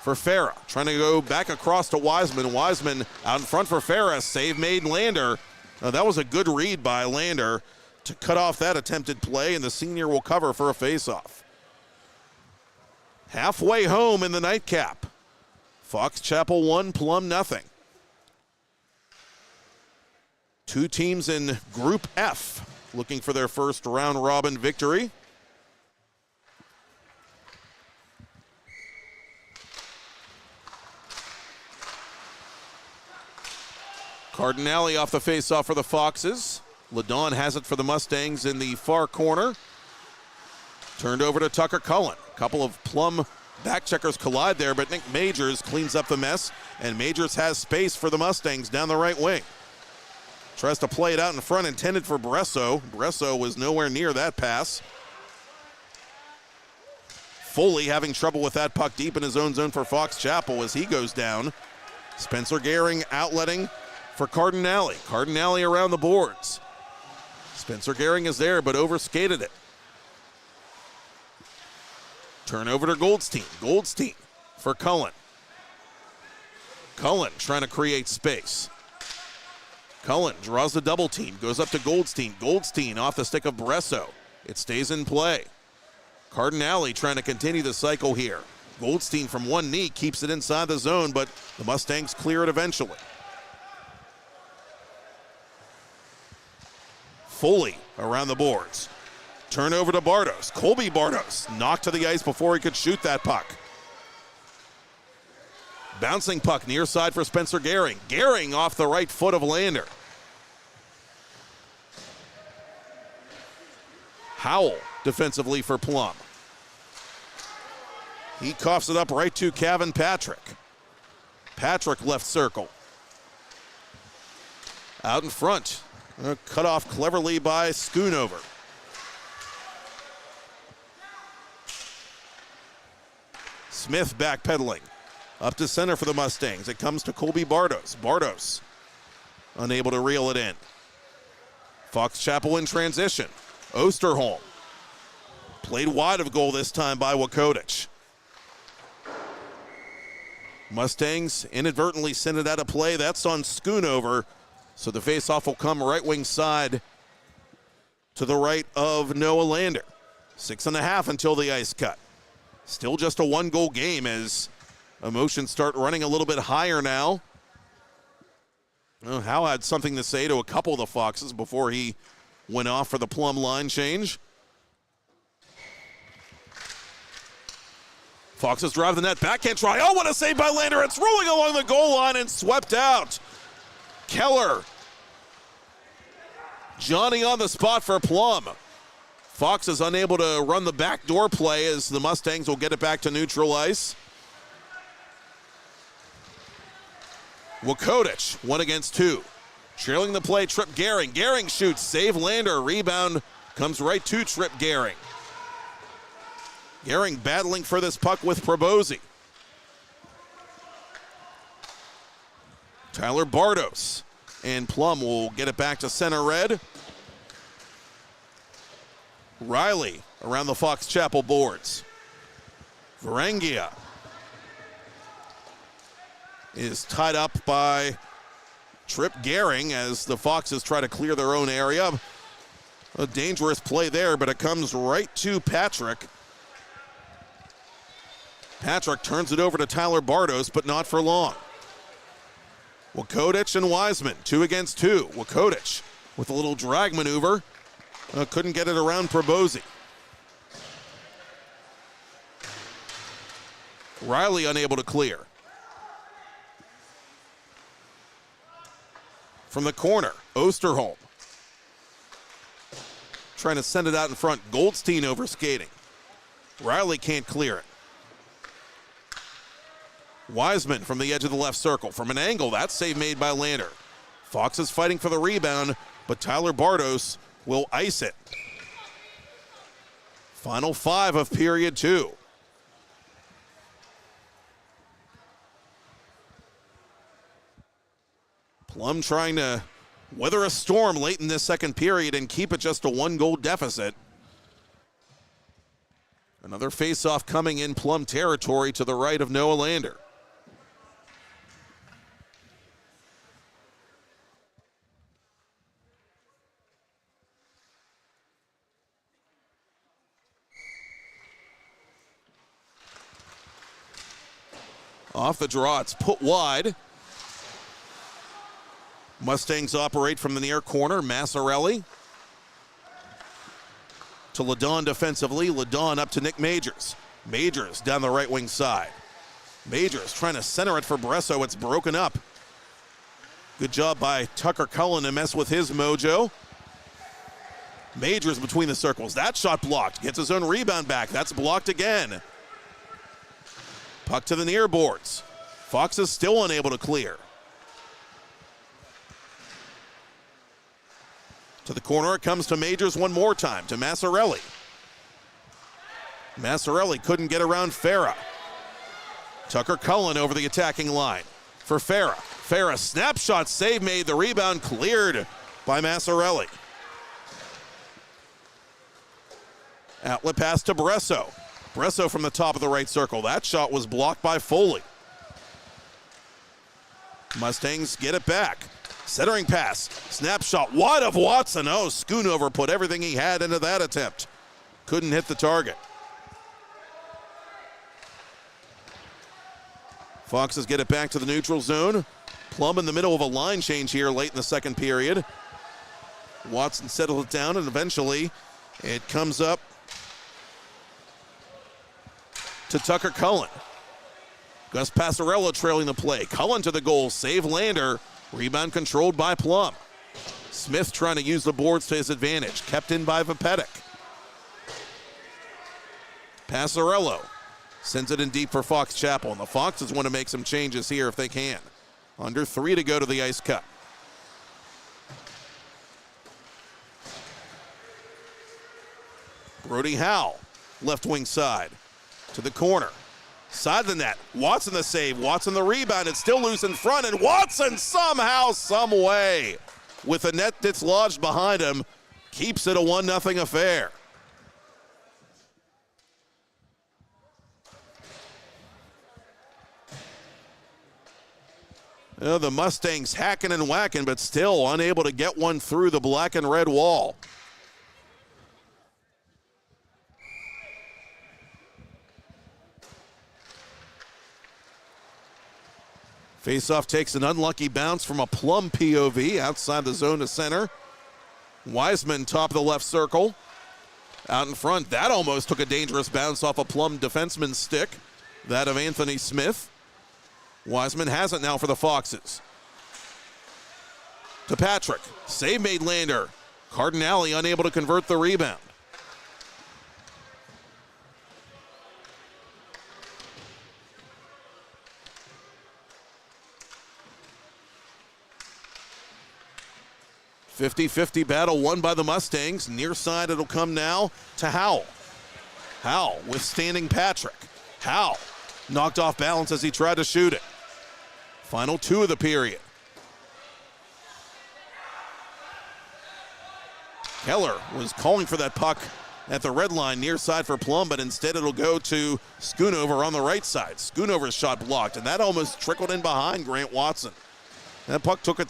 For Farah, trying to go back across to Wiseman. Wiseman out in front for Farah, save made Lander. Now that was a good read by Lander to cut off that attempted play, and the senior will cover for a faceoff. Halfway home in the nightcap. Fox Chapel 1, Plum nothing. Two teams in Group F looking for their first round robin victory. Cardinale off the faceoff for the Foxes. LaDawn has it for the Mustangs in the far corner. Turned over to Tucker Cullen. A couple of Plum backcheckers collide there, but Nick Majors cleans up the mess, and Majors has space for the Mustangs down the right wing. Tries to play it out in front, intended for Bresso. Bresso was nowhere near that pass. Foley having trouble with that puck deep in his own zone for Fox Chapel as he goes down. Spencer Gehring outletting for Cardinale. Cardinale around the boards. Spencer Gehring is there, but overskated it. Turnover to Goldstein. Goldstein for Cullen. Cullen trying to create space. Cullen draws the double team, goes up to Goldstein. Goldstein off the stick of Bresso. It stays in play. Cardinale trying to continue the cycle here. Goldstein from one knee keeps it inside the zone, but the Mustangs clear it eventually. Foley around the boards. Turnover to Bardos. Colby Bardos knocked to the ice before he could shoot that puck. Bouncing puck near side for Spencer Gehring. Gehring off the right foot of Lander. Howell defensively for Plum. He coughs it up right to Kevin Patrick. Patrick left circle. Out in front. Cut off cleverly by Schoonover. Smith backpedaling. Up to center for the Mustangs. It comes to Colby Bardos. Bardos unable to reel it in. Fox Chapel in transition. Osterholm. Played wide of goal this time by Wakodich. Mustangs inadvertently send it out of play. That's on Schoonover. So the faceoff will come right wing side to the right of Noah Lander. 6.5 until the ice cut. Still just a one-goal game as emotions start running a little bit higher now. Well, Howe had something to say to a couple of the Foxes before he went off for the Plum line change. Foxes drive the net, backhand try. Oh, what a save by Lander. It's rolling along the goal line and swept out. Keller. Johnny on the spot for Plum. Fox is unable to run the backdoor play as the Mustangs will get it back to neutral ice. Wakodich, 1 against 2. Trailing the play, Trip Gehring. Gehring shoots, save Lander. Rebound comes right to Trip Gehring. Gehring battling for this puck with Probosi. Tyler Bardos. And Plum will get it back to center red. Riley around the Fox Chapel boards. Varangia is tied up by Trip Gehring as the Foxes try to clear their own area. A dangerous play there, but it comes right to Patrick. Patrick turns it over to Tyler Bardos, but not for long. Wakodich and Wiseman, 2 against 2. Wakodich with a little drag maneuver. Couldn't get it around Probosi. Riley unable to clear. From the corner, Osterholm trying to send it out in front. Goldstein over skating. Riley can't clear it. Wiseman from the edge of the left circle. From an angle, that save made by Lander. Fox is fighting for the rebound, but Tyler Bardos will ice it. Final 5 of period 2. Plum trying to weather a storm late in this second period and keep it just a 1-goal deficit. Another face-off coming in Plum territory to the right of Noah Lander. Off the draw, it's put wide. Mustangs operate from the near corner. Massarelli to Ladon defensively. Ladon up to Nick Majors. Majors down the right wing side. Majors trying to center it for Bresso. It's broken up. Good job by Tucker Cullen to mess with his mojo. Majors between the circles. That shot blocked. Gets his own rebound back. That's blocked again. Puck to the near boards. Fox is still unable to clear. To the corner, it comes to Majors one more time, to Massarelli. Massarelli couldn't get around Farah. Tucker Cullen over the attacking line for Farah. Farah, snapshot save made, the rebound cleared by Massarelli. Outlet pass to Bresso. Bresso from the top of the right circle. That shot was blocked by Foley. Mustangs get it back. Centering pass. Snapshot wide of Watson. Oh, Schoonover put everything he had into that attempt. Couldn't hit the target. Foxes get it back to the neutral zone. Plum in the middle of a line change here late in the second period. Watson settled it down, and eventually it comes up to Tucker Cullen. Gus Passarello trailing the play. Cullen to the goal. Save Lander. Rebound controlled by Plum. Smith trying to use the boards to his advantage. Kept in by Vapetic. Passarello sends it in deep for Fox Chapel. And the Foxes want to make some changes here if they can. Under 3 to go to the ice cut. Brody Howell, left wing side. To the corner. Side of the net. Watson the save. Watson the rebound. It's still loose in front. And Watson somehow, some way, with a net that's lodged behind him, keeps it a 1-0 affair. The Mustangs hacking and whacking, but still unable to get one through the black and red wall. Faceoff takes an unlucky bounce from a Plum POV outside the zone to center. Wiseman top of the left circle. Out in front, that almost took a dangerous bounce off a Plum defenseman's stick. That of Anthony Smith. Wiseman has it now for the Foxes. To Patrick, save made Lander. Cardinale unable to convert the rebound. .50-50 battle won by the Mustangs. Near side it'll come now to Howell. Howell withstanding Patrick. Howell knocked off balance as he tried to shoot it. Final 2 of the period. Keller was calling for that puck at the red line near side for Plum, but instead it'll go to Schoonover on the right side. Schoonover's shot blocked, and that almost trickled in behind Grant Watson. That puck took a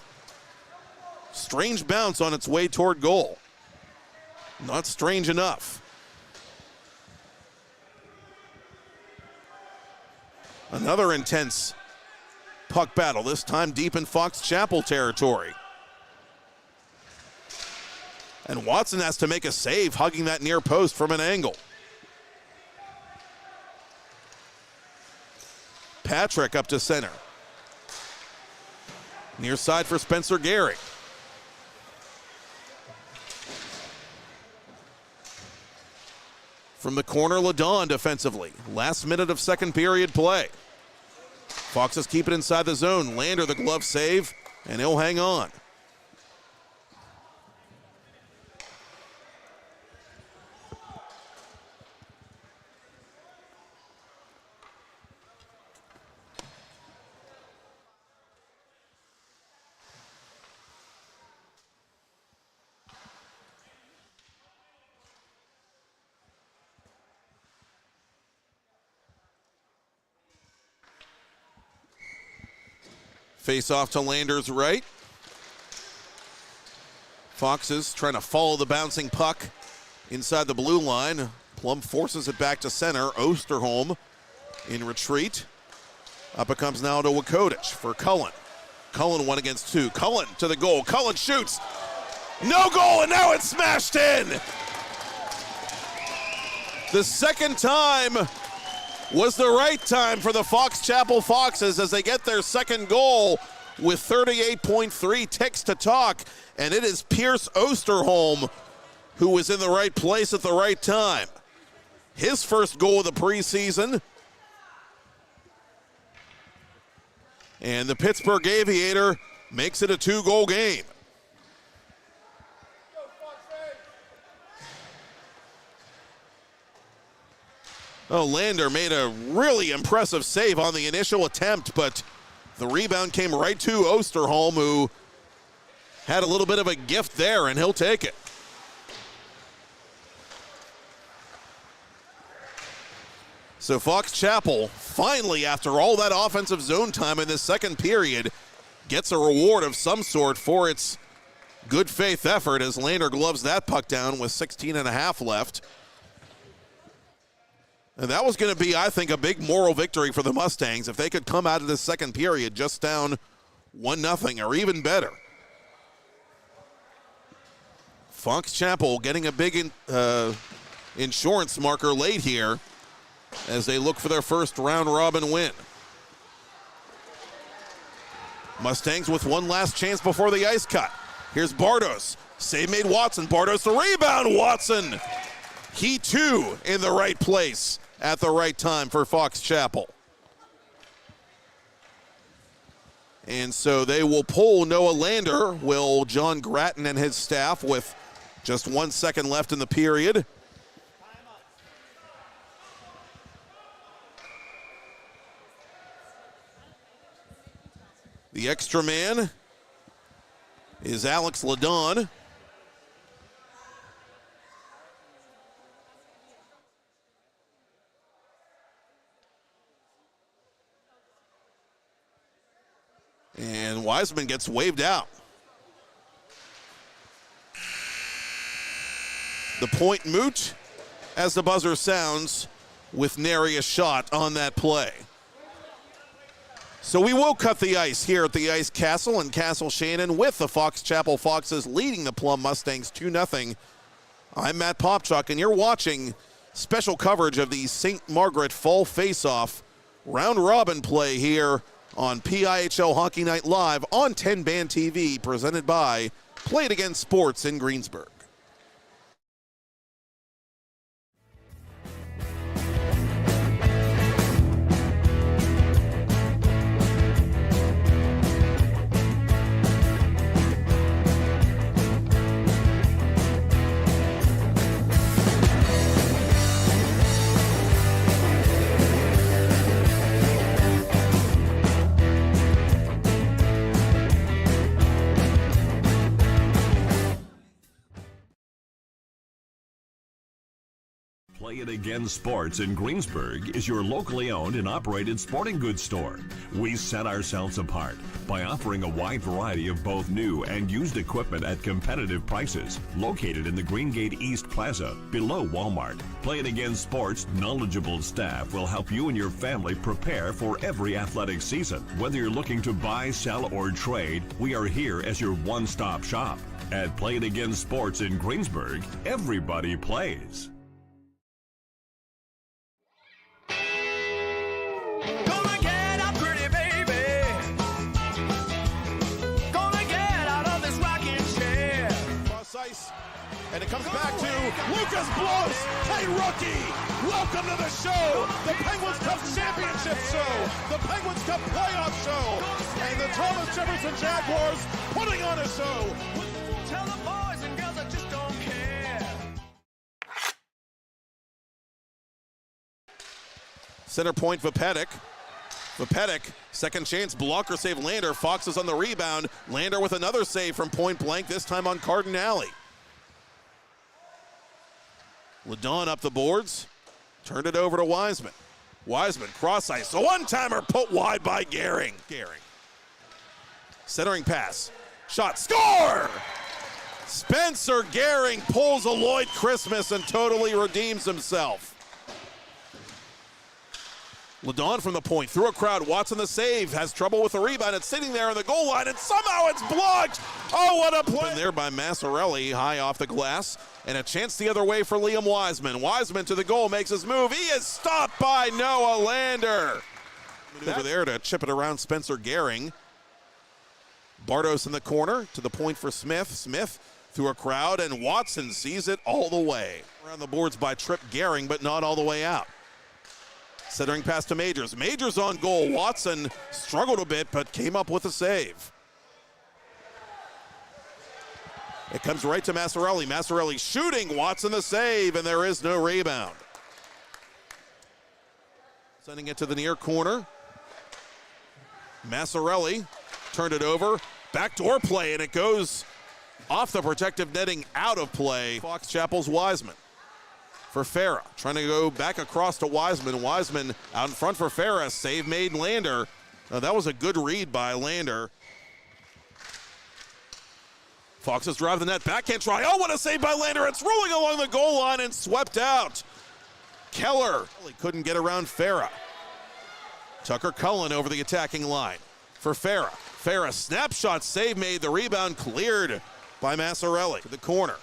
strange bounce on its way toward goal. Not strange enough. Another intense puck battle, this time deep in Fox Chapel territory. And Watson has to make a save, hugging that near post from an angle. Patrick up to center. Near side for Spencer Gehrig. From the corner, Ladon defensively. Last minute of second period play. Foxes keep it inside the zone. Lander the glove save, and he'll hang on. Face off to Lander's right. Foxes trying to follow the bouncing puck inside the blue line. Plum forces it back to center. Osterholm in retreat. Up it comes now to Wakodich for Cullen. Cullen 1 against 2. Cullen to the goal. Cullen shoots. No goal, and now it's smashed in. The second time was the right time for the Fox Chapel Foxes as they get their second goal with 38.3 ticks to talk, and it is Pierce Osterholm who was in the right place at the right time. His first goal of the preseason. And the Pittsburgh Aviator makes it a 2-goal game. Oh, Lander made a really impressive save on the initial attempt, but the rebound came right to Osterholm, who had a little bit of a gift there, and he'll take it. So Fox Chapel, finally, after all that offensive zone time in this second period, gets a reward of some sort for its good faith effort as Lander gloves that puck down with 16.5 left. And that was going to be, I think, a big moral victory for the Mustangs if they could come out of this second period just down 1-0 or even better. Fox Chapel getting a big insurance marker late here as they look for their first round-robin win. Mustangs with one last chance before the ice cut. Here's Bardos. Save made Watson. Bardos the rebound. Watson. He, too, in the right place at the right time for Fox Chapel. And so they will pull Noah Lander, will John Gratton and his staff, with just 1 second left in the period. The extra man is Alex Ladon. And Wiseman gets waved out. The point moot as the buzzer sounds with nary a shot on that play. So we will cut the ice here at the Ice Castle in Castle Shannon with the Fox Chapel Foxes leading the Plum Mustangs 2-0. I'm Matt Popchock, and you're watching special coverage of the St. Margaret Fall Face Off round-robin play here on PIHL Hockey Night Live on TenbandTV, presented by Play It Again Sports in Greensburg. Play It Again Sports in Greensburg is your locally owned and operated sporting goods store. We set ourselves apart by offering a wide variety of both new and used equipment at competitive prices, located in the Greengate East Plaza below Walmart. Play It Again Sports' knowledgeable staff will help you and your family prepare for every athletic season. Whether you're looking to buy, sell, or trade, we are here as your one-stop shop. At Play It Again Sports in Greensburg, everybody plays. Gonna get up, pretty baby. Gonna get out of this rocking chair. Cross ice, and it comes back to Lucas Blows. Hey, rookie, welcome to the show. The Penguins Cup Championship show, the Penguins Cup playoff show, and the Thomas Jefferson Jaguars putting on a show. Tell the boys and girls I just don't care. Center point, Vapetic. Vapetic, second chance, blocker save Lander. Fox is on the rebound. Lander with another save from point blank, this time on Cardinale. Ledon up the boards, turned it over to Wiseman. Wiseman, cross ice, a one-timer put wide by Gehring. Centering pass, shot, score! Spencer Gehring pulls a Lloyd Christmas and totally redeems himself. Ledon from the point, through a crowd, Watson the save, has trouble with the rebound, it's sitting there on the goal line, and somehow it's blocked! Oh, what a play! There by Massarelli, high off the glass, and a chance the other way for Liam Wiseman. Wiseman to the goal, makes his move, he is stopped by Noah Lander. Over there to chip it around Spencer Gehring. Bardos in the corner, to the point for Smith. Smith through a crowd, and Watson sees it all the way. Around the boards by Tripp Gehring, but not all the way out. Centering pass to Majors. Majors on goal. Watson struggled a bit, but came up with a save. It comes right to Massarelli. Massarelli shooting. Watson the save, and there is no rebound. Sending it to the near corner. Massarelli turned it over. Backdoor play, and it goes off the protective netting, out of play. Fox Chapel's Wiseman. For Farah, trying to go back across to Wiseman. Wiseman out in front for Farah, save made Lander. That was a good read by Lander. Foxes drive the net, backhand try. Oh, what a save by Lander. It's rolling along the goal line and swept out. Keller couldn't get around Farah. Tucker Cullen over the attacking line for Farah. Farah, snapshot save made, the rebound cleared by Massarelli. To the corner.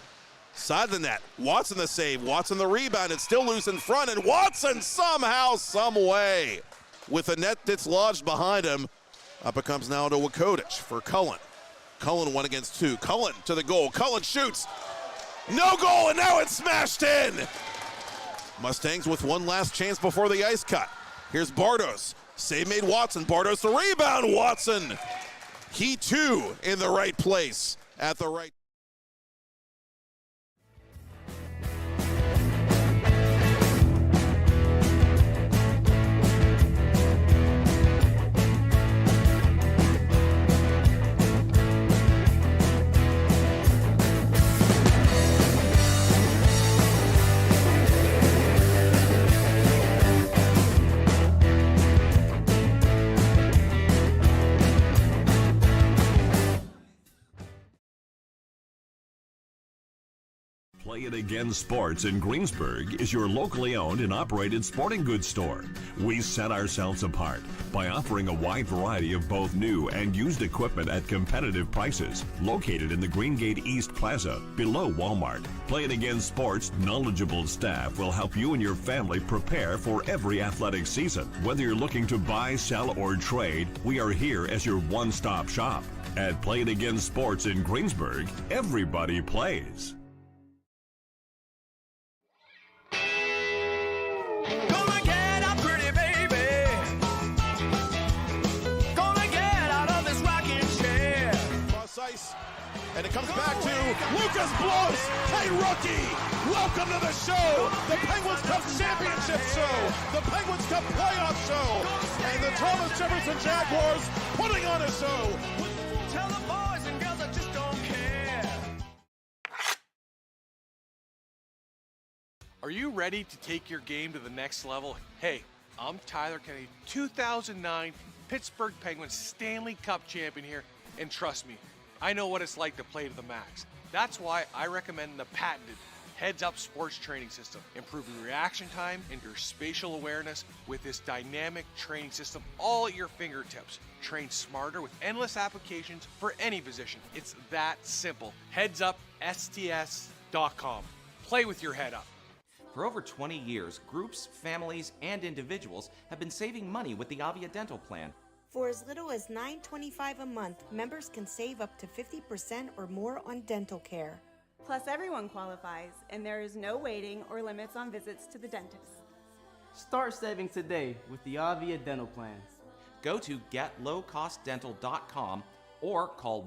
Side of the net, Watson the save, Watson the rebound, it's still loose in front, and Watson somehow, some way, with a net that's lodged behind him, up it comes now to Wakodich for Cullen. Cullen 1 against 2, Cullen to the goal, Cullen shoots, no goal, and now it's smashed in! Mustangs with one last chance before the ice cut. Here's Bardos, save made Watson, Bardos the rebound, Watson! He too in the right place at the right. Play It Again Sports in Greensburg is your locally owned and operated sporting goods store. We set ourselves apart by offering a wide variety of both new and used equipment at competitive prices, located in the Greengate East Plaza below Walmart. Play It Again Sports' knowledgeable staff will help you and your family prepare for every athletic season. Whether you're looking to buy, sell, or trade, we are here as your one-stop shop. At Play It Again Sports in Greensburg, everybody plays. Gonna get up, pretty baby. Gonna get out of this rocking chair. Cross ice, and it comes back to Lucas Blows. Hey, rookie, welcome to the show. The Penguins Cup Championship show, the Penguins Cup playoff show, and the Thomas Jefferson Jaguars putting on a show. Tell the boys and girls I just don't care. Are you ready to take your game to the next level? Hey, I'm Tyler Kennedy, 2009 Pittsburgh Penguins Stanley Cup champion here, and trust me, I know what it's like to play to the max. That's why I recommend the patented heads-up sports training system, improving reaction time and your spatial awareness with this dynamic training system all at your fingertips. Train smarter with endless applications for any position. It's that simple. HeadsUpSTS.com. Play with your head up. For over 20 years, groups, families, and individuals have been saving money with the Avia Dental Plan. For as little as $9.25 a month, members can save up to 50% or more on dental care. Plus, everyone qualifies, and there is no waiting or limits on visits to the dentist. Start saving today with the Avia Dental Plan. Go to getlowcostdental.com or call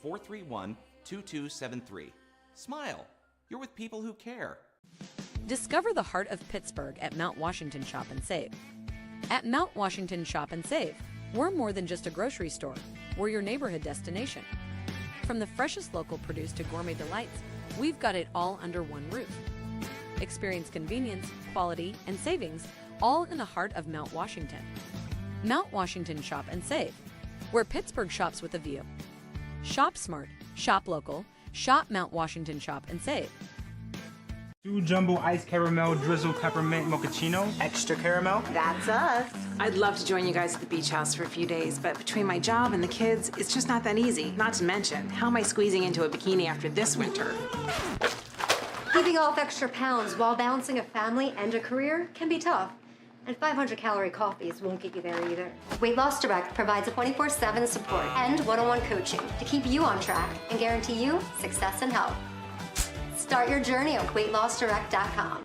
1-888-431-2273. Smile. You're with people who care. Discover the heart of Pittsburgh at Mount Washington Shop and Save. At Mount Washington Shop and Save, we're more than just a grocery store. We're your neighborhood destination. From the freshest local produce to gourmet delights, we've got it all under one roof. Experience convenience, quality, and savings all in the heart of Mount Washington. Mount Washington Shop and Save, where Pittsburgh shops with a view. Shop smart, shop local, shop Mount Washington Shop and Save. 2 jumbo ice caramel drizzle peppermint mochaccino, extra caramel. That's us. I'd love to join you guys at the beach house for a few days, but between my job and the kids, it's just not that easy. Not to mention, how am I squeezing into a bikini after this winter? Keeping off extra pounds while balancing a family and a career can be tough. And 500-calorie coffees won't get you there either. Weight Loss Direct provides a 24/7 support and one-on-one coaching to keep you on track and guarantee you success and health. Start your journey at weightlossdirect.com.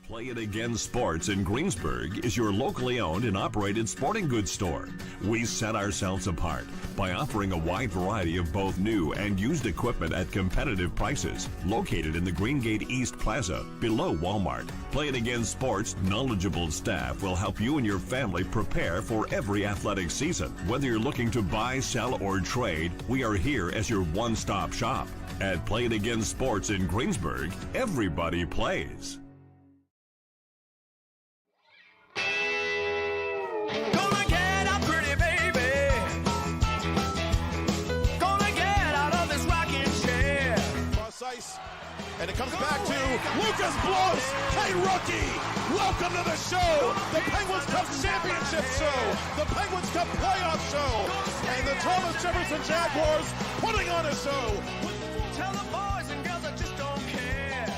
Play It Again Sports in Greensburg is your locally owned and operated sporting goods store. We set ourselves apart by offering a wide variety of both new and used equipment at competitive prices. Located in the Greengate East Plaza, below Walmart, Play It Again Sports' knowledgeable staff will help you and your family prepare for every athletic season. Whether you're looking to buy, sell, or trade, we are here as your one-stop shop. At Play It Again Sports in Greensburg, everybody plays. Gonna get out, pretty baby. Gonna get out of this rocking chair. Cross ice, and it comes back to Lucas Blows. Hey, rookie, welcome to the show, the Penguins Cup Championship show, the Penguins Cup Playoff show, and the Thomas Jefferson Jaguars putting on a show. Tell the boys and girls I just don't care.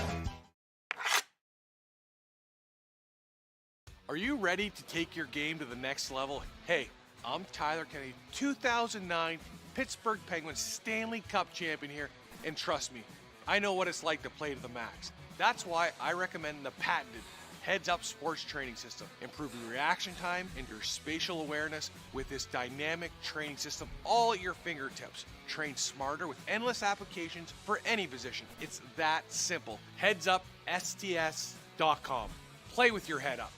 Are you ready to take your game to the next level? Hey, I'm Tyler Kennedy, 2009 Pittsburgh Penguins Stanley Cup champion here, and trust me, I know what it's like to play to the max. That's why I recommend the patented heads-up sports training system, improving reaction time and your spatial awareness with this dynamic training system all at your fingertips. Train smarter with endless applications for any position. It's that simple. HeadsUpSTS.com. Play with your head up.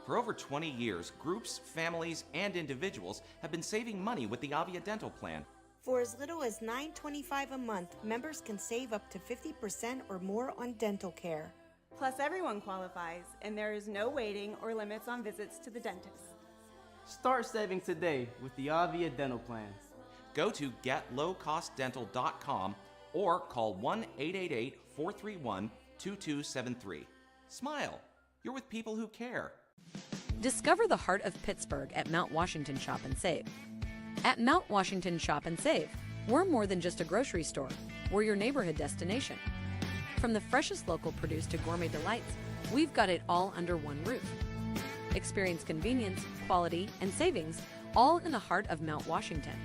For over 20 years, groups, families, and individuals have been saving money with the Avia Dental Plan. For as little as $9.25 a month, members can save up to 50% or more on dental care. Plus, everyone qualifies, and there is no waiting or limits on visits to the dentist. Start saving today with the Avia Dental Plan. Go to getlowcostdental.com or call 1-888-431-2273. Smile. You're with people who care. Discover the heart of Pittsburgh at Mount Washington Shop and Save. At Mount Washington Shop and Save, we're more than just a grocery store. We're your neighborhood destination. From the freshest local produce to gourmet delights, we've got it all under one roof. Experience convenience, quality, and savings all in the heart of Mount Washington.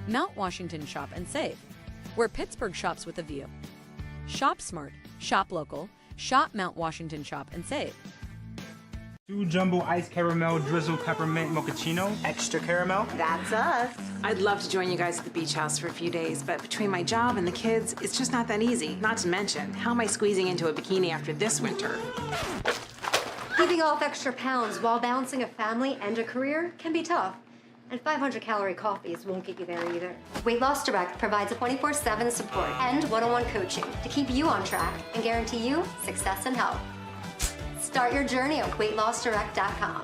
Mount Washington Shop and Save, where Pittsburgh shops with a view. Shop smart, shop local, shop Mount Washington Shop and Save. 2 jumbo iced caramel drizzle peppermint mochaccino, extra caramel. That's us. I'd love to join you guys at the beach house for a few days, but between my job and the kids, it's just not that easy. Not to mention, how am I squeezing into a bikini after this winter? Keeping off extra pounds while balancing a family and a career can be tough. And 500-calorie coffees won't get you there either. Weight Loss Direct provides a 24/7 support and one-on-one coaching to keep you on track and guarantee you success and health. Start your journey at weightlossdirect.com.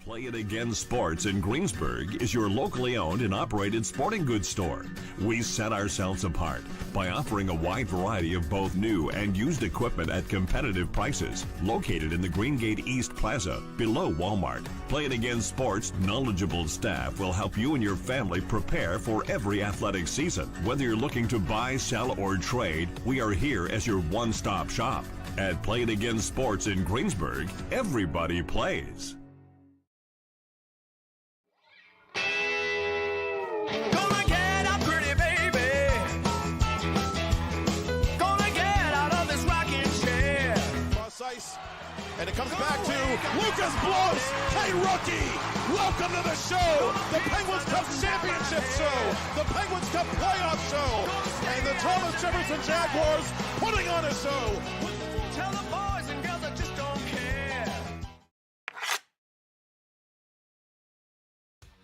Play It Again Sports in Greensburg is your locally owned and operated sporting goods store. We set ourselves apart by offering a wide variety of both new and used equipment at competitive prices. Located in the Greengate East Plaza, below Walmart, Play It Again Sports' knowledgeable staff will help you and your family prepare for every athletic season. Whether you're looking to buy, sell, or trade, we are here as your one-stop shop. At Play It Again Sports in Greensburg, everybody plays. Gonna get up, pretty baby. Gonna get out of this rocking chair. Cross ice, and it comes back to Lucas Blows. Hey, rookie, welcome to the show. The Penguins Cup Championship show, the Penguins Cup playoff show, and the Thomas Jefferson Jaguars putting on a show. Tell the boys and girls I just don't care.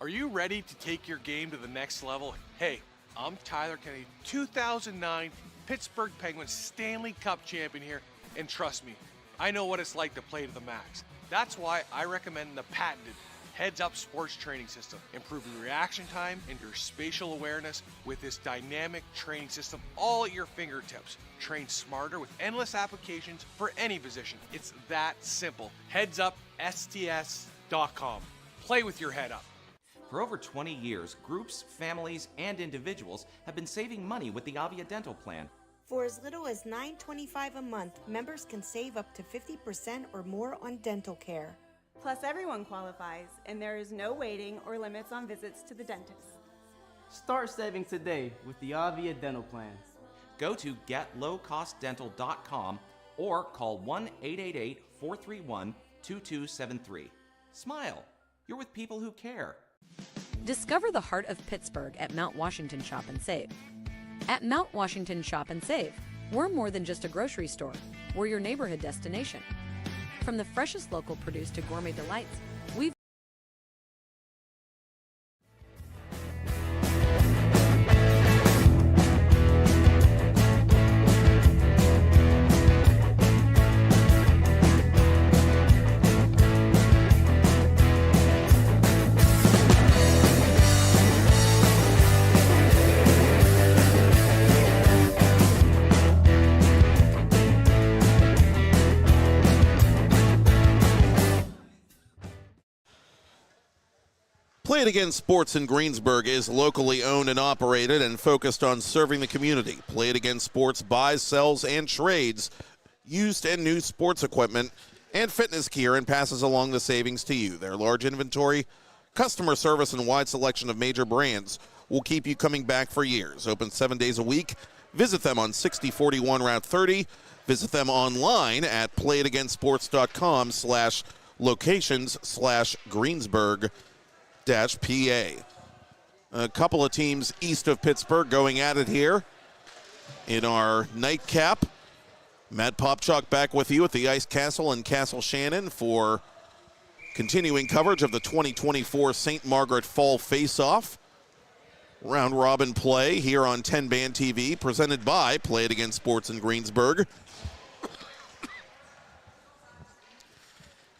Are you ready to take your game to the next level? Hey, I'm Tyler Kennedy, 2009 Pittsburgh Penguins Stanley Cup champion here, and trust me, I know what it's like to play to the max. That's why I recommend the patented Heads Up Sports Training System. Improve your reaction time and your spatial awareness with this dynamic training system all at your fingertips. Train smarter with endless applications for any position. It's that simple. HeadsUpSTS.com. Play with your head up. For over 20 years, groups, families, and individuals have been saving money with the Avia Dental Plan. For as little as $9.25 a month, members can save up to 50% or more on dental care. Plus, everyone qualifies, and there is no waiting or limits on visits to the dentist. Start saving today with the Avia Dental Plan. Go to getlowcostdental.com or call 1-888-431-2273. Smile. You're with people who care. Discover the heart of Pittsburgh at Mount Washington Shop and Save. At Mount Washington Shop and Save, we're more than just a grocery store. We're your neighborhood destination. From the freshest local produce to gourmet delights, we've Play It Again Sports in Greensburg is locally owned and operated and focused on serving the community. Play It Again Sports buys, sells, and trades used and new sports equipment and fitness gear and passes along the savings to you. Their large inventory, customer service, and wide selection of major brands will keep you coming back for years. Open 7 days a week. Visit them on 6041 Route 30. Visit them online at playitagainsports.com/locations/Greensburg-PA. A couple of teams east of Pittsburgh going at it here in our nightcap. Matt Popchock back with you at the Ice Castle in Castle Shannon for continuing coverage of the 2024 St. Margaret Fall Face Off. Round robin play here on TenbandTV, presented by Play It Again Sports in Greensburg.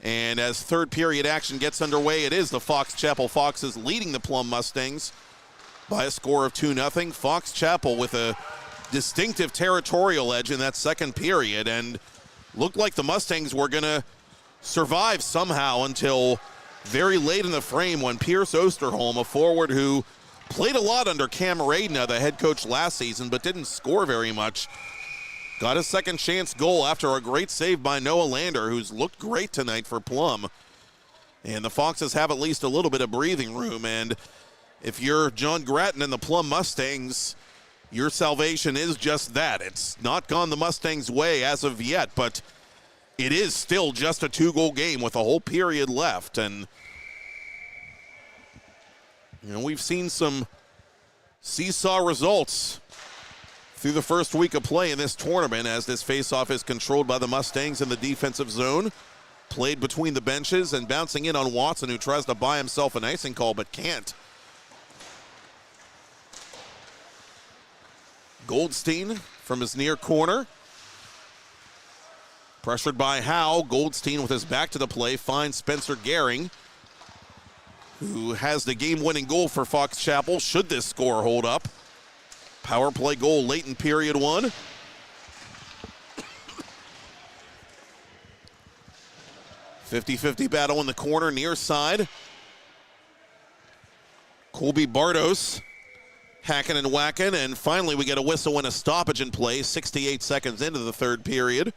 And as third period action gets underway, it is the Fox Chapel Foxes leading the Plum Mustangs by a score of 2-0. Fox Chapel with a distinctive territorial edge in that second period, and looked like the Mustangs were going to survive somehow until very late in the frame when Pierce Osterholm, a forward who played a lot under Cam Radna, the head coach last season, but didn't score very much, got a second chance goal after a great save by Noah Lander, who's looked great tonight for Plum. And the Foxes have at least a little bit of breathing room, and if you're John Grattan and the Plum Mustangs, your salvation is just that. It's not gone the Mustangs' way as of yet, but it is still just a 2-goal game with a whole period left. And, you know, we've seen some seesaw results through the first week of play in this tournament as this faceoff is controlled by the Mustangs in the defensive zone. Played between the benches and bouncing in on Watson, who tries to buy himself an icing call but can't. Goldstein from his near corner. Pressured by Howe. Goldstein with his back to the play finds Spencer Gehring, who has the game-winning goal for Fox Chapel should this score hold up. Power play goal late in period 1. .50-50 battle in the corner near side. Colby Bardos hacking and whacking, and finally we get a whistle and a stoppage in play 68 seconds into the third period.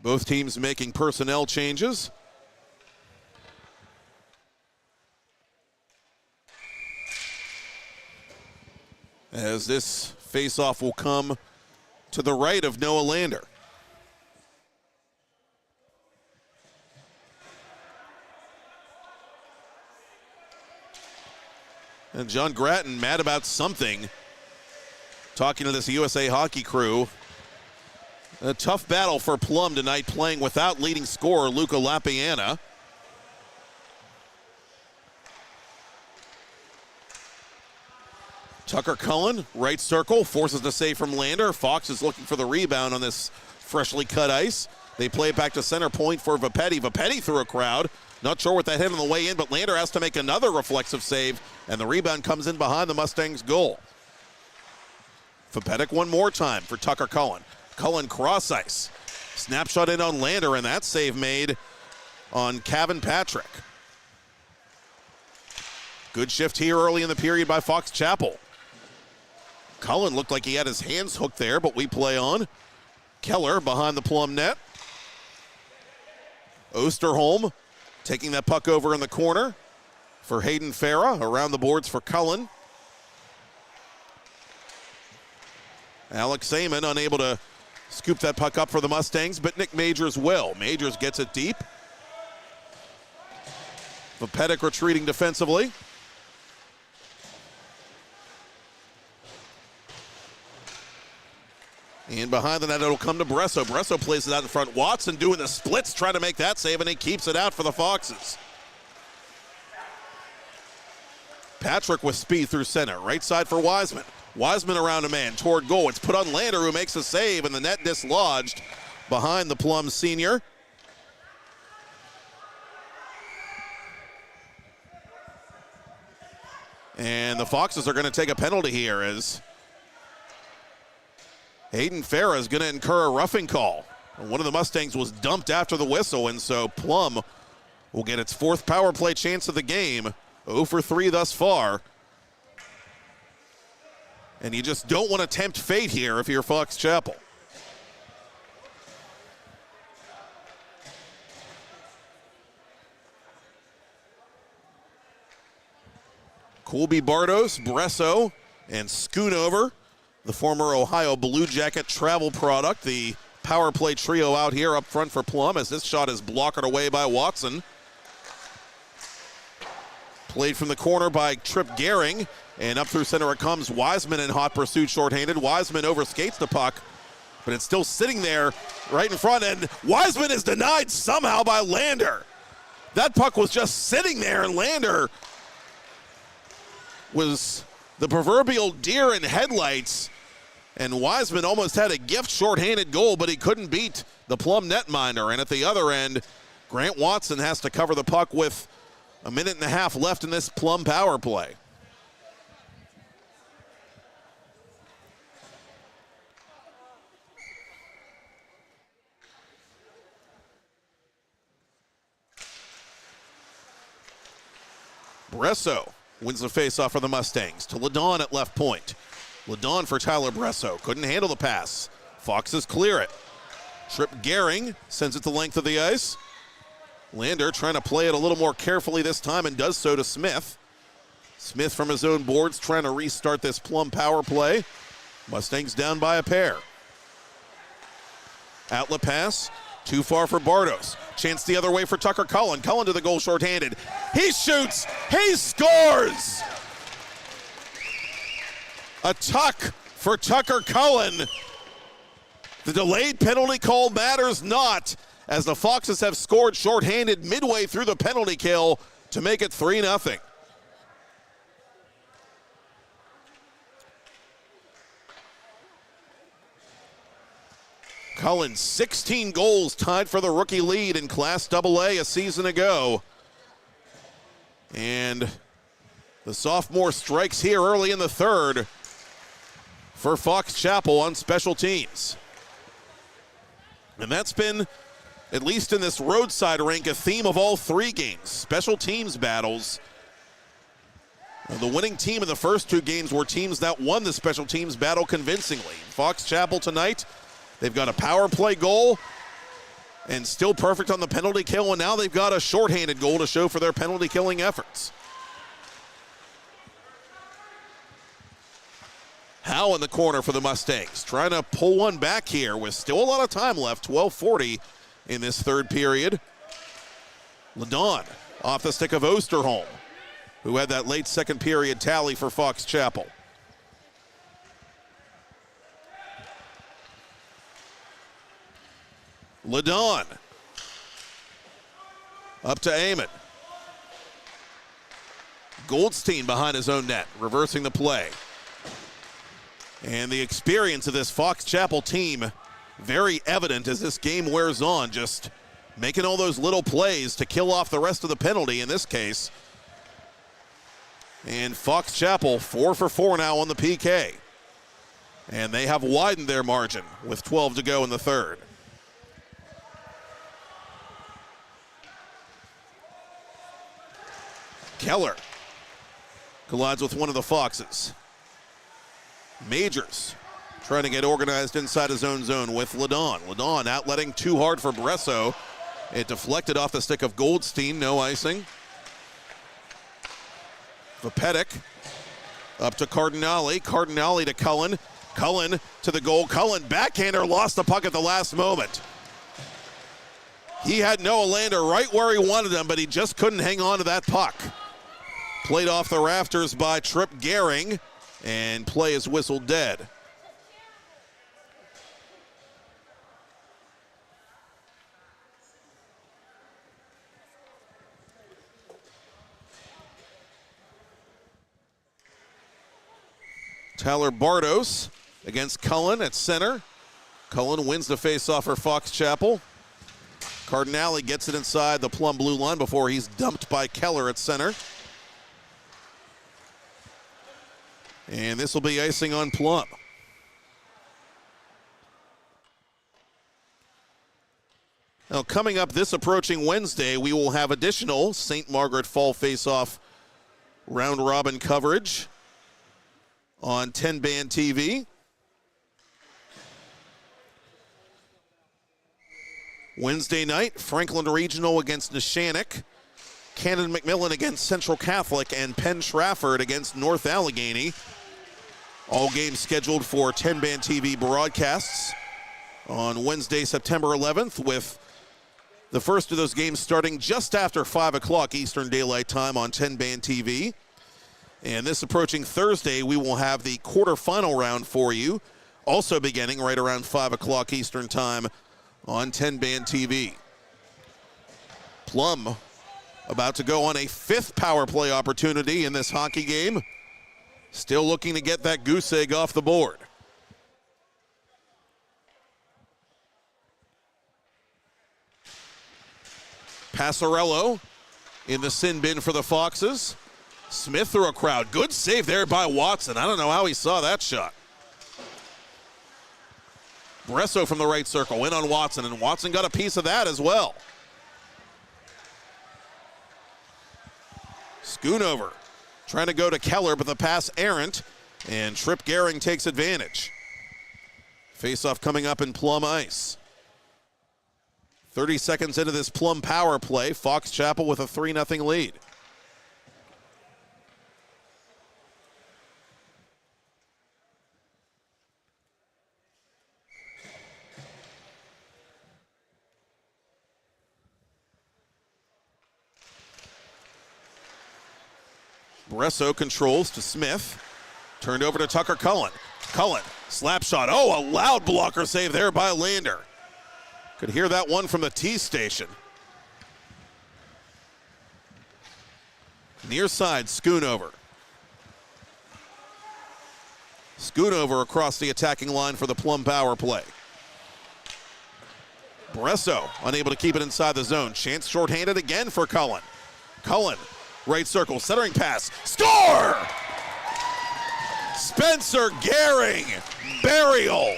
Both teams making personnel changes. As this faceoff will come to the right of Noah Lander. And John Grattan mad about something, talking to this USA Hockey crew. A tough battle for Plum tonight, playing without leading scorer Luca Lapiana. Tucker Cullen, right circle, forces the save from Lander. Fox is looking for the rebound on this freshly cut ice. They play it back to center point for Vapetti. Vapetti through a crowd. Not sure what that hit on the way in, but Lander has to make another reflexive save, and the rebound comes in behind the Mustangs' goal. Vapetti one more time for Tucker Cullen. Cullen cross ice. Snapshot in on Lander, and that save made on Kevin Patrick. Good shift here early in the period by Fox Chapel. Cullen looked like he had his hands hooked there, but we play on. Keller behind the Plum net. Osterholm taking that puck over in the corner for Hayden Farah. Around the boards for Cullen. Alex Seaman unable to scoop that puck up for the Mustangs, but Nick Majors will. Majors gets it deep. Vapetic retreating defensively. And behind the net, it'll come to Bresso. Bresso plays it out in front. Watson doing the splits, trying to make that save, and he keeps it out for the Foxes. Patrick with speed through center. Right side for Wiseman. Wiseman around a man toward goal. It's put on Lander, who makes a save, and the net dislodged behind the Plum senior. And the Foxes are going to take a penalty here as Hayden Farah is going to incur a roughing call. One of the Mustangs was dumped after the whistle, and so Plum will get its fourth power play chance of the game. 0 for 3 thus far. And you just don't want to tempt fate here if you're Fox Chapel. Colby Bardos, Bresso, and Schoonover, the former Ohio Blue Jacket travel product. The power play trio out here up front for Plum as this shot is blocked away by Watson. Played from the corner by Trip Gehring, and up through center it comes. Wiseman in hot pursuit, shorthanded. Wiseman overskates the puck, but it's still sitting there right in front, and Wiseman is denied somehow by Lander. That puck was just sitting there, and Lander was the proverbial deer in headlights, and Wiseman almost had a gift shorthanded goal, but he couldn't beat the Plum netminder. And at the other end, Grant Watson has to cover the puck with A minute and a half left in this Plum power play. Bresso wins the faceoff for the Mustangs to Ladon at left point. Ladon for Tyler Bresso. Couldn't handle the pass. Foxes clear it. Trip Gehring sends it the length of the ice. Lander trying to play it a little more carefully this time and does so to Smith. Smith from his own boards trying to restart this Plum power play. Mustangs down by a pair. Outlet pass. Too far for Bardos. Chance the other way for Tucker Cullen. Cullen to the goal shorthanded. He shoots. He scores. A tuck for Tucker Cullen. The delayed penalty call matters not, as the Foxes have scored shorthanded midway through the penalty kill to make it 3-0. Cullen, 16 goals, tied for the rookie lead in Class AA a season ago. And the sophomore strikes here early in the third for Fox Chapel on special teams. And that's been, at least in this roadside rink, a theme of all three games. Special teams battles. The winning team in the first two games were teams that won the special teams battle convincingly. Fox Chapel tonight, they've got a power play goal and still perfect on the penalty kill, and now they've got a shorthanded goal to show for their penalty killing efforts. Howe in the corner for the Mustangs, trying to pull one back here with still a lot of time left, 12:40 in this third period. Ladon off the stick of Osterholm, who had that late second period tally for Fox Chapel. Ladon up to Amon. Goldstein behind his own net, reversing the play. And the experience of this Fox Chapel team very evident as this game wears on, just making all those little plays to kill off the rest of the penalty in this case. And Fox Chapel 4 for 4 now on the PK. And they have widened their margin with 12 to go in the third. Keller collides with one of the Foxes. Majors trying to get organized inside his own zone with Ladon. Ladon outletting too hard for Bresso. It deflected off the stick of Goldstein, no icing. Vapedic up to Cardinale. Cardinale to Cullen. Cullen to the goal. Cullen, backhander, lost the puck at the last moment. He had Noah Lander right where he wanted him, but he just couldn't hang on to that puck. Played off the rafters by Trip Gehring, and play is whistled dead. Tyler Bardos against Cullen at center. Cullen wins the faceoff for Fox Chapel. Cardinale gets it inside the Plum blue line before he's dumped by Keller at center. And this will be icing on Plum. Now, coming up this approaching Wednesday, we will have additional St. Margaret Fall Face Off round-robin coverage on TenbandTV. Wednesday night, Franklin Regional against Neshannock, Cannon McMillan against Central Catholic, and Penn Trafford against North Allegheny. All games scheduled for TenbandTV broadcasts on Wednesday, September 11th, with the first of those games starting just after 5 o'clock Eastern Daylight Time on TenbandTV. And this approaching Thursday, we will have the quarterfinal round for you, also beginning right around 5 o'clock Eastern Time on TenbandTV. Plum about to go on a 5th power play opportunity in this hockey game. Still looking to get that goose egg off the board. Passarello in the sin bin for the Foxes. Smith through a crowd. Good save there by Watson. I don't know how he saw that shot. Bresso from the right circle, in on Watson, and Watson got a piece of that as well. Schoonover trying to go to Keller, but the pass errant, and Tripp Gehring takes advantage. Face-off coming up in Plum ice. 30 seconds into this Plum power play, Fox Chapel with a 3-0 lead. Bresso controls to Smith. Turned over to Tucker Cullen. Cullen, slap shot. Oh, a loud blocker save there by Lander. Could hear that one from the T station. Near side, Schoonover. Schoonover across the attacking line for the Plum power play. Bresso unable to keep it inside the zone. Chance shorthanded again for Cullen. Cullen, right circle, centering pass, score! Spencer Gehring, burial.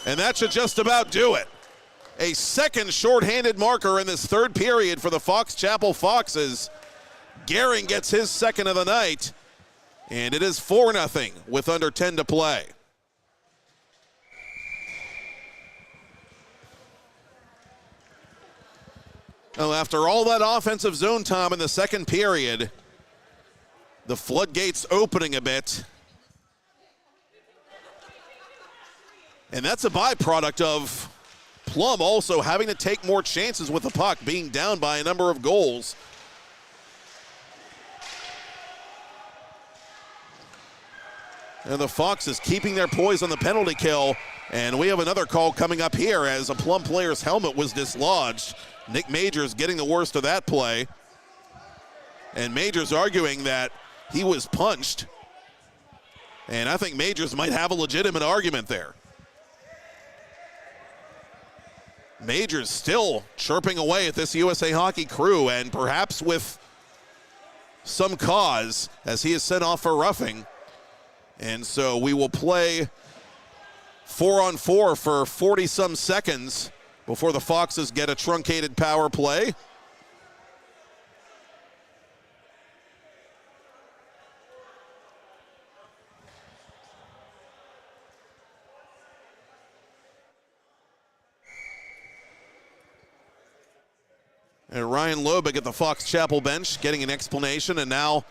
And that should just about do it. A second shorthanded marker in this third period for the Fox Chapel Foxes. Gehring gets his second of the night, and it is 4-0 with under 10 to play. Well, after all that offensive zone time in the second period, the floodgates opening a bit. And that's a byproduct of Plum also having to take more chances with the puck, being down by a number of goals. And the Foxes keeping their poise on the penalty kill. And we have another call coming up here as a Plum player's helmet was dislodged. Nick Majors getting the worst of that play. And Majors arguing that he was punched. And I think Majors might have a legitimate argument there. Majors still chirping away at this USA Hockey crew, and perhaps with some cause, as he is sent off for roughing. And so we will play 4-on-4 for 40-some seconds before the Foxes get a truncated power play. And Ryan Lobick at the Fox Chapel bench getting an explanation, and now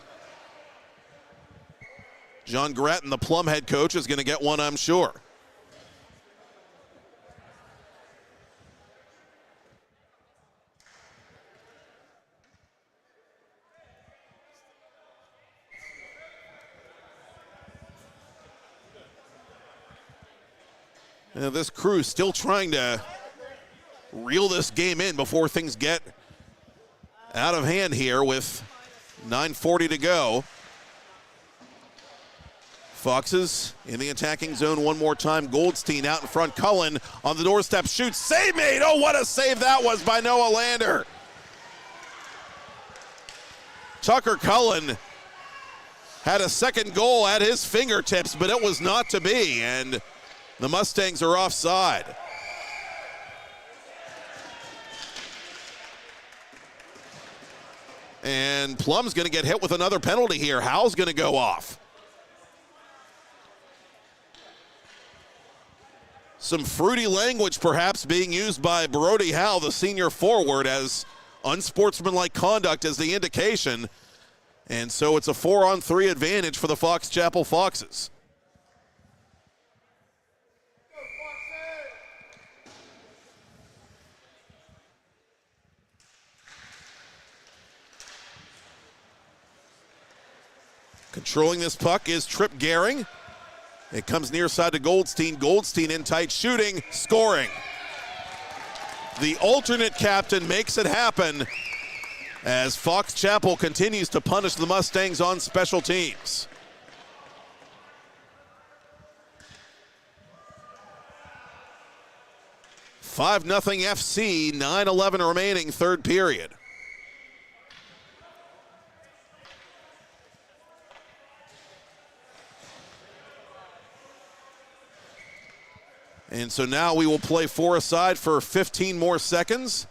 John Gratton, the Plum head coach, is going to get one, I'm sure. And this crew still trying to reel this game in before things get out of hand here with 9:40 to go. Foxes in the attacking zone one more time. Goldstein out in front. Cullen on the doorstep, shoots, save made. Oh, what a save that was by Noah Lander. Tucker Cullen had a second goal at his fingertips, but it was not to be, and the Mustangs are offside. And Plum's going to get hit with another penalty here. Howell's going to go off. Some fruity language perhaps being used by Brody Howell, the senior forward, as unsportsmanlike conduct as the indication. And so it's a 4-on-3 advantage for the Fox Chapel Foxes. Controlling this puck is Tripp Gehring. It comes near side to Goldstein. Goldstein in tight, shooting, scoring. The alternate captain makes it happen as Fox Chapel continues to punish the Mustangs on special teams. (5-0 FC, 9:11 remaining, third period. And so now we will play 4 aside for 15 more seconds.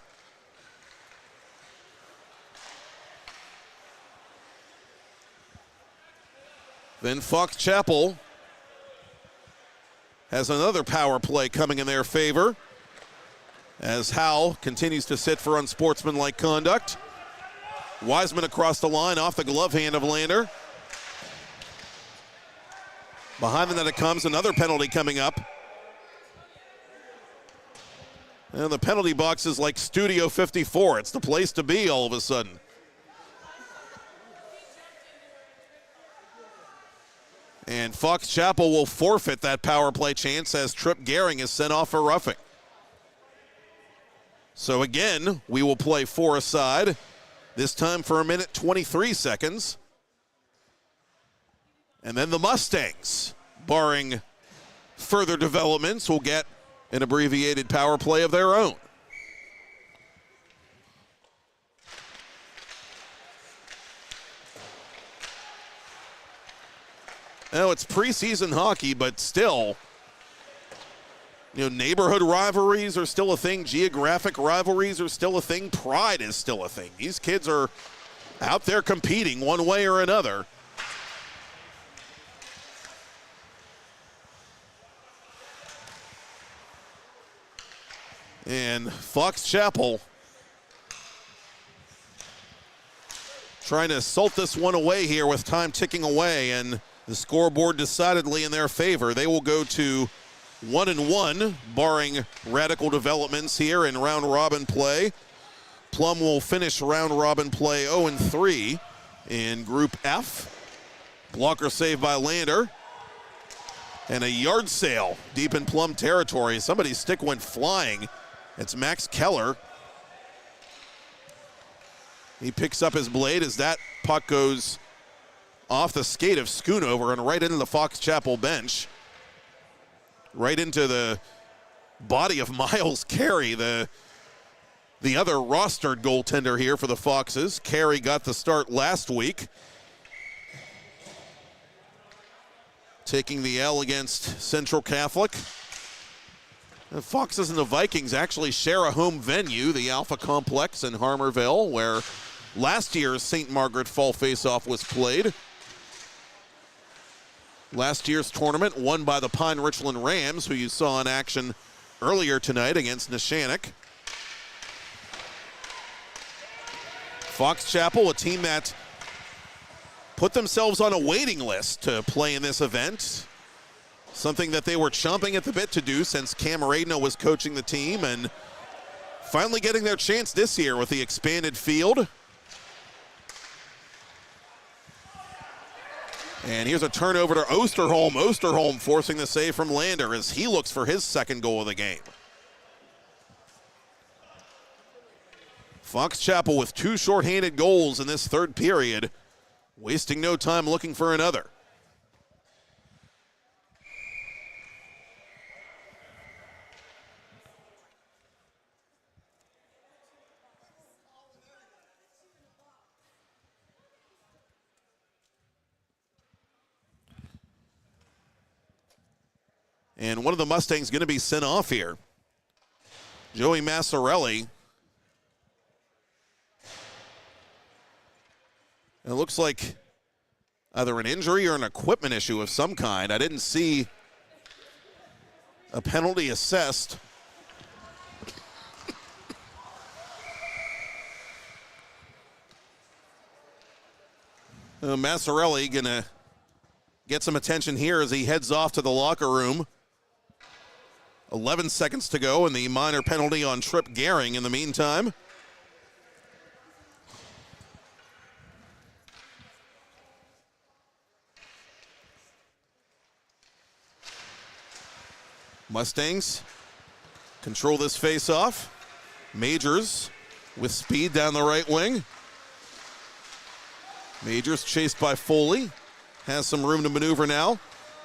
Then Fox Chapel has another power play coming in their favor as Howe continues to sit for unsportsmanlike conduct. Wiseman across the line off the glove hand of Lander. Behind the net it comes, another penalty coming up. And the penalty box is like Studio 54. It's the place to be all of a sudden. And Fox Chapel will forfeit that power play chance as Tripp Gehring is sent off for roughing. So again, we will play 4 aside, this time for 1:23 seconds. And then the Mustangs, barring further developments, will get an abbreviated power play of their own. Now, it's preseason hockey, but still, neighborhood rivalries are still a thing. Geographic rivalries are still a thing. Pride is still a thing. These kids are out there competing one way or another. And Fox Chapel trying to salt this one away here with time ticking away, and the scoreboard decidedly in their favor. They will go to 1-1, barring radical developments here in round-robin play. Plum will finish round-robin play 0-3 in Group F. Blocker save by Lander. And a yard sale deep in Plum territory. Somebody's stick went flying. It's Max Keller. He picks up his blade as that puck goes off the skate of Schoonover and right into the Fox Chapel bench. Right into the body of Miles Carey, the other rostered goaltender here for the Foxes. Carey got the start last week, taking the L against Central Catholic. The Foxes and the Vikings actually share a home venue, the Alpha Complex in Harmarville, where last year's St. Margaret Fall Face Off was played. Last year's tournament won by the Pine Richland Rams, who you saw in action earlier tonight against Neshannock. Fox Chapel, a team that put themselves on a waiting list to play in this event. Something that they were chomping at the bit to do since Cam Radno was coaching the team, and finally getting their chance this year with the expanded field. And here's a turnover to Osterholm. Osterholm forcing the save from Lander as he looks for his second goal of the game. Fox Chapel with 2 shorthanded goals in this third period, wasting no time looking for another. And one of the Mustangs going to be sent off here. Joey Massarelli. It looks like either an injury or an equipment issue of some kind. I didn't see a penalty assessed. Massarelli going to get some attention here as he heads off to the locker room. 11 seconds to go, and the minor penalty on Tripp Gehring in the meantime. Mustangs control this face-off. Majors with speed down the right wing. Majors chased by Foley. Has some room to maneuver now.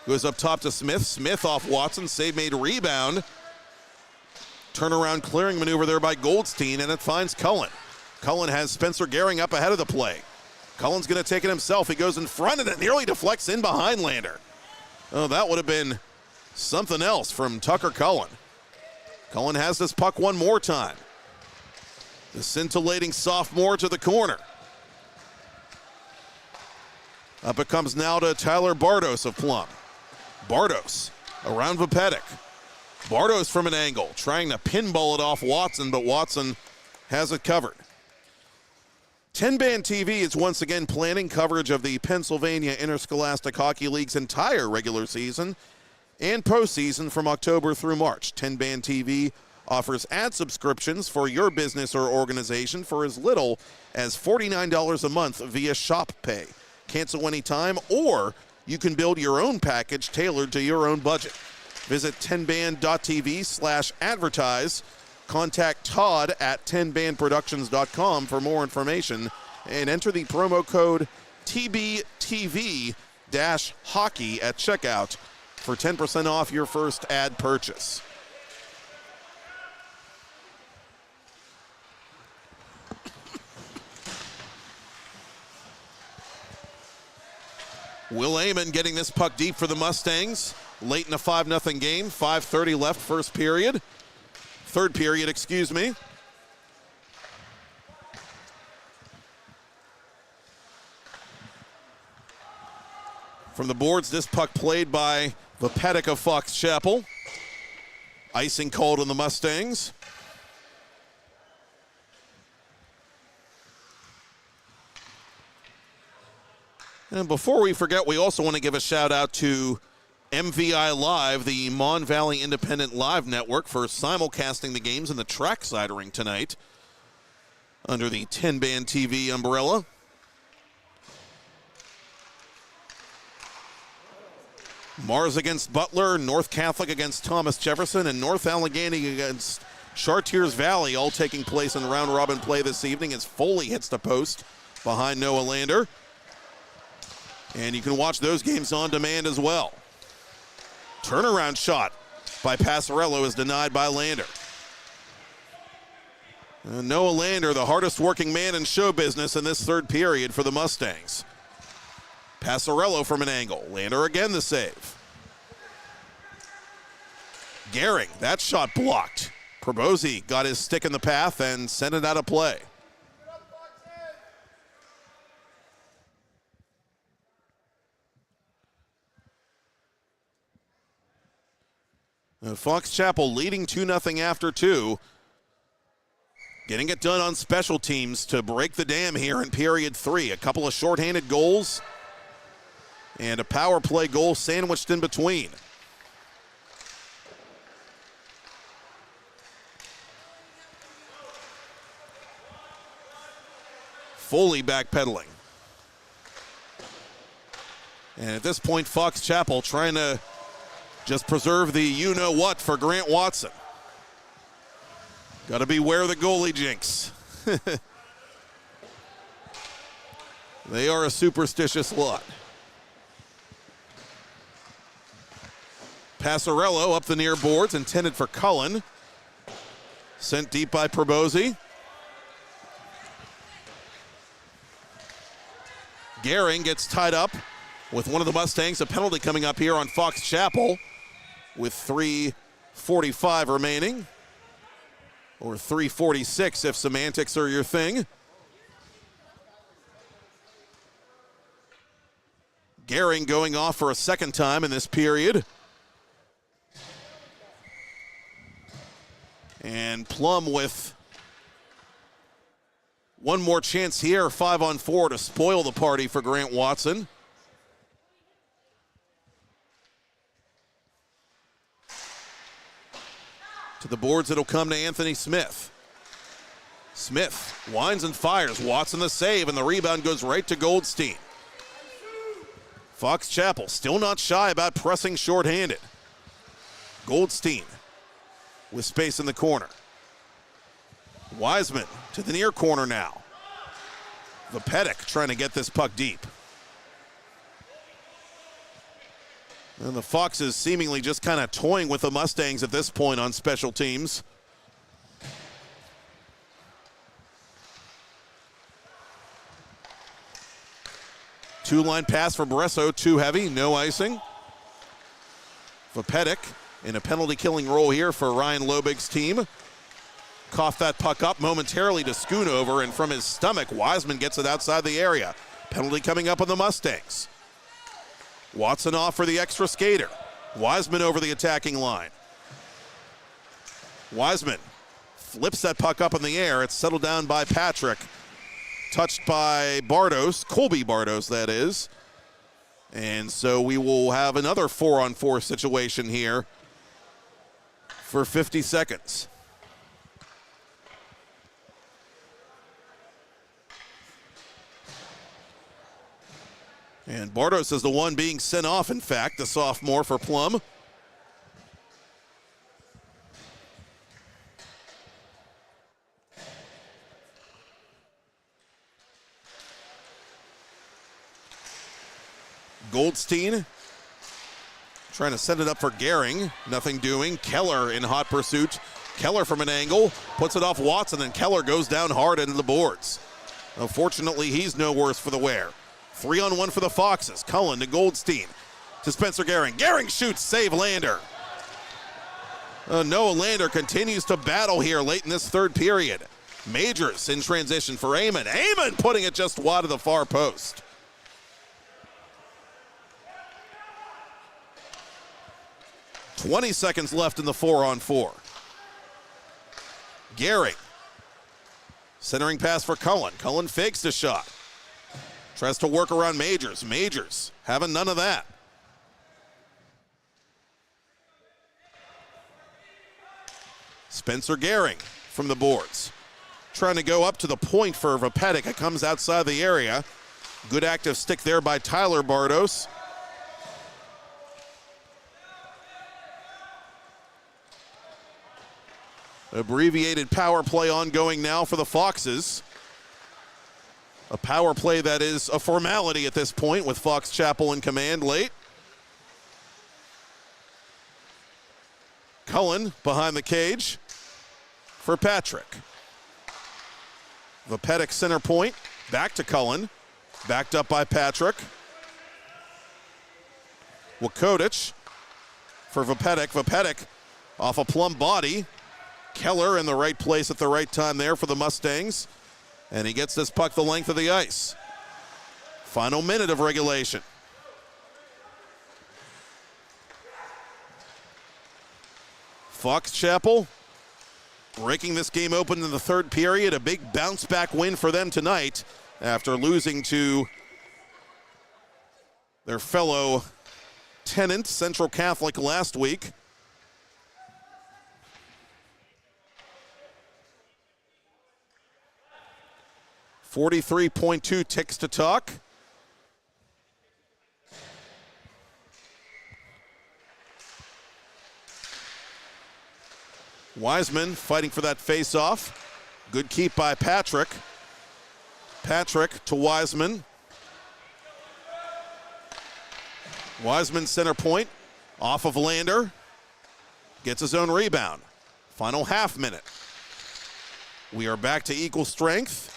Goes up top to Smith. Smith off Watson. Save made, rebound. Turnaround clearing maneuver there by Goldstein, and it finds Cullen. Cullen has Spencer Gehring up ahead of the play. Cullen's going to take it himself. He goes in front, and it nearly deflects in behind Lander. Oh, that would have been Something else from Tucker Cullen. Cullen has this puck one more time. The scintillating sophomore to the corner. Up it comes now to Tyler Bardos of Plum. Bardos around Vepedic. Bardos from an angle, trying to pinball it off Watson, but Watson has it covered. TenbandTV is once again planning coverage of the Pennsylvania Interscholastic Hockey League's entire regular season and postseason from October through March. TenbandTV offers ad subscriptions for your business or organization for as little as $49 a month via Shop Pay. Cancel anytime, or you can build your own package tailored to your own budget. Visit tenband.tv/advertise. Contact Todd at tenbandproductions.com for more information and enter the promo code TBTV-hockey at checkout for 10% off your first ad purchase. Will Amon getting this puck deep for the Mustangs. Late in a 5-0 game. 5:30 left, first period. Third period, excuse me. From the boards, this puck played by Vepedic of Fox Chapel. Icing called on the Mustangs. And before we forget, we also want to give a shout out to MVI Live, the Mon Valley Independent Live Network, for simulcasting the games in the trackside ring tonight under the TenbandTV umbrella. Mars against Butler, North Catholic against Thomas Jefferson, and North Allegheny against Chartiers Valley, all taking place in round-robin play this evening as Foley hits the post behind Noah Lander. And you can watch those games on demand as well. Turnaround shot by Passarello is denied by Lander. And Noah Lander, the hardest working man in show business in this third period for the Mustangs. Passarello from an angle. Lander again the save. Gehring, that shot blocked. Probosi got his stick in the path and sent it out of play. Fox Chapel leading 2-0 after 2. Getting it done on special teams to break the dam here in period 3. A couple of shorthanded goals and a power play goal sandwiched in between. Foley backpedaling. And at this point, Fox Chapel trying to just preserve the you-know-what for Grant Watson. Got to beware the goalie jinx. They are a superstitious lot. Passarello up the near boards, intended for Cullen. Sent deep by Probosi. Gehring gets tied up with one of the Mustangs. A penalty coming up here on Fox Chapel with 3:45 remaining. Or 3:46 if semantics are your thing. Gehring going off for a second time in this period. And Plum with one more chance here, 5-on-4 to spoil the party for Grant Watson. To the boards, it'll come to Anthony Smith. Smith winds and fires. Watson the save, and the rebound goes right to Goldstein. Fox Chapel still not shy about pressing shorthanded. Goldstein with space in the corner. Wiseman to the near corner now. Vepedic trying to get this puck deep. And the Foxes seemingly just kind of toying with the Mustangs at this point on special teams. Two-line pass for Bresso, too heavy, no icing. Vopedic in a penalty-killing role here for Ryan Lobig's team. Coughed that puck up momentarily to Schoonover, and from his stomach, Wiseman gets it outside the area. Penalty coming up on the Mustangs. Watson off for the extra skater. Wiseman over the attacking line. Wiseman flips that puck up in the air. It's settled down by Patrick. Touched by Bardos, Colby Bardos, that is. And so we will have another 4-on-4 situation here for 50 seconds. And Bardos is the one being sent off, in fact, the sophomore for Plum. Goldstein trying to set it up for Gehring. Nothing doing. Keller in hot pursuit. Keller from an angle. Puts it off Watson, and Keller goes down hard into the boards. Unfortunately, he's no worse for the wear. 3-on-1 for the Foxes. Cullen to Goldstein. To Spencer Gehring. Gehring shoots. Save Lander. Noah Lander continues to battle here late in this third period. Majors in transition for Amon. Amon putting it just wide of the far post. .20 seconds left in the 4-on-4. Gehring. Centering pass for Cullen. Cullen fakes the shot. Tries to work around Majors. Majors having none of that. Spencer Gehring from the boards. Trying to go up to the point for Vopedic. It comes outside the area. Good active stick there by Tyler Bardos. Abbreviated power play ongoing now for the Foxes. A power play that is a formality at this point with Fox Chapel in command late. Cullen behind the cage for Patrick. Vopedic center point, back to Cullen. Backed up by Patrick. Wakodich for Vopedic. Vopedic off a Plum body. Keller in the right place at the right time there for the Mustangs. And he gets this puck the length of the ice. Final minute of regulation. Fox Chapel breaking this game open in the third period. A big bounce back win for them tonight after losing to their fellow tenant, Central Catholic, last week. .42 ticks to talk. Wiseman fighting for that face-off. Good keep by Patrick. Patrick to Wiseman. Wiseman center point. Off of Lander. Gets his own rebound. Final half minute. We are back to equal strength.